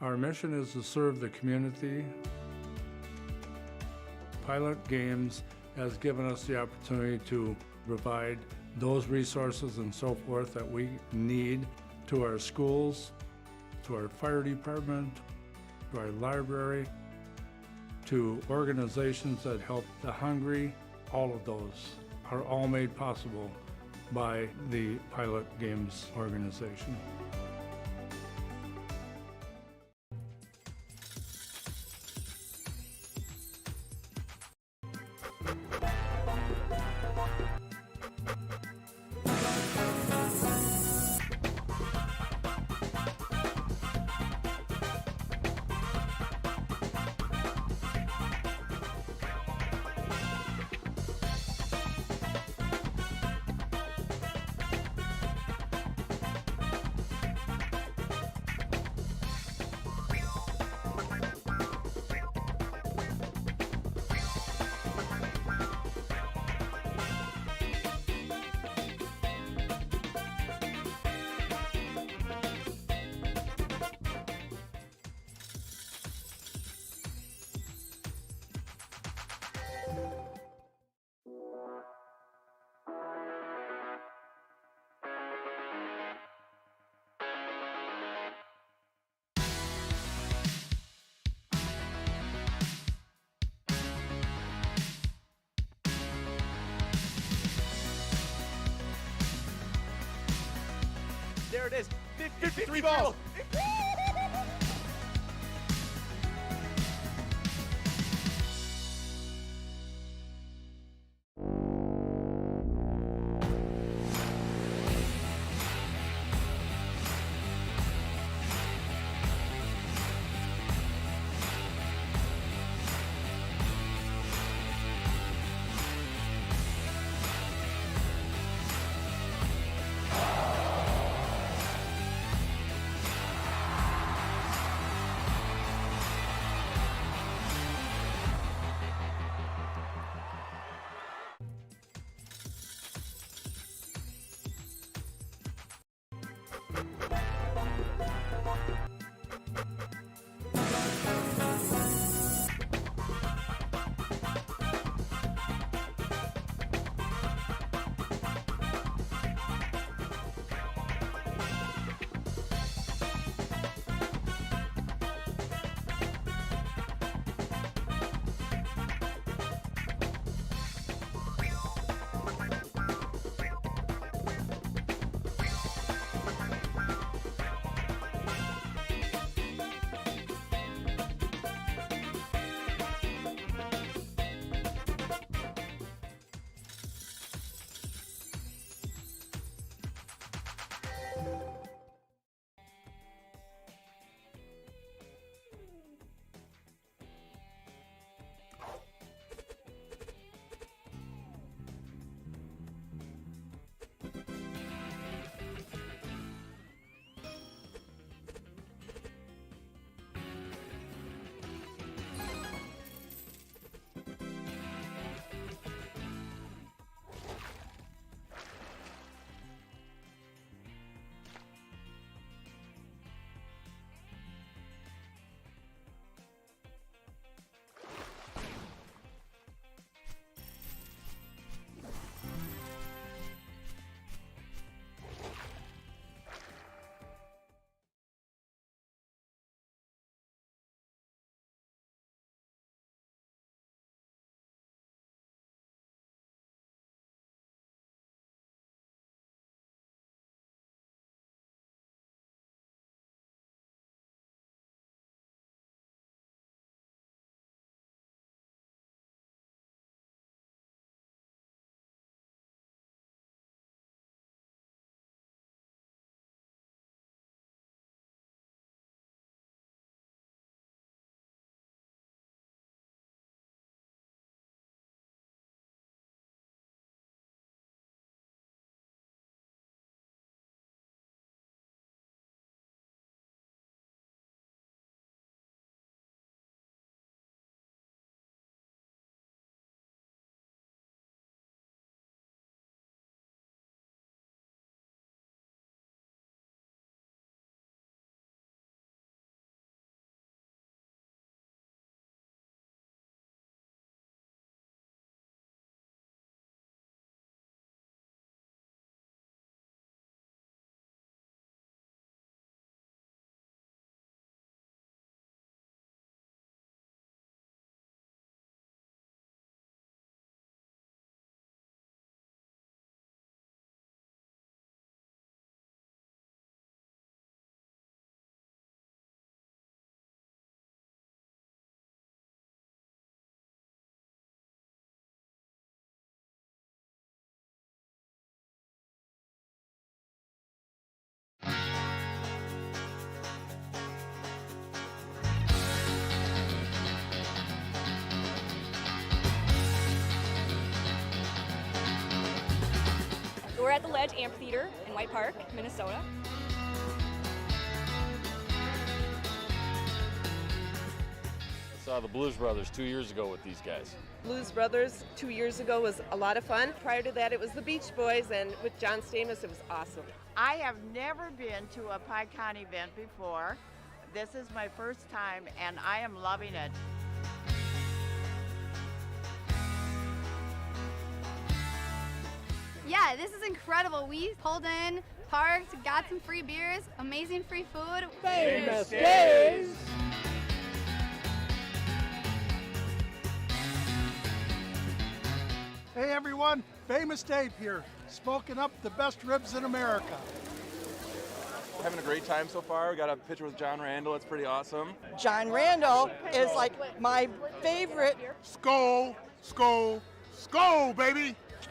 Our mission is to serve the community. Pilot Games has given us the opportunity to provide those resources and so forth that we need to our schools, to our fire department, to our library, to organizations that help the hungry. All of those are all made possible by the Pilot Games organization. There it is. 53 balls. at the Ledge Amphitheater in White Park, Minnesota. Saw the Blues Brothers 2 years ago with these guys. Blues Brothers 2 years ago was a lot of fun. Prior to that, it was the Beach Boys, and with John Stamos, it was awesome. I have never been to a PyCon event before. This is my first time, and I am loving it. Yeah, this is incredible. We pulled in, parked, got some free beers, amazing free food. Famous days! Hey everyone, Famous Dave here, smoking up the best ribs in America. Having a great time so far. We got a picture with John Randall. It's pretty awesome. John Randall is like my favorite. Skol, skol, skol, baby!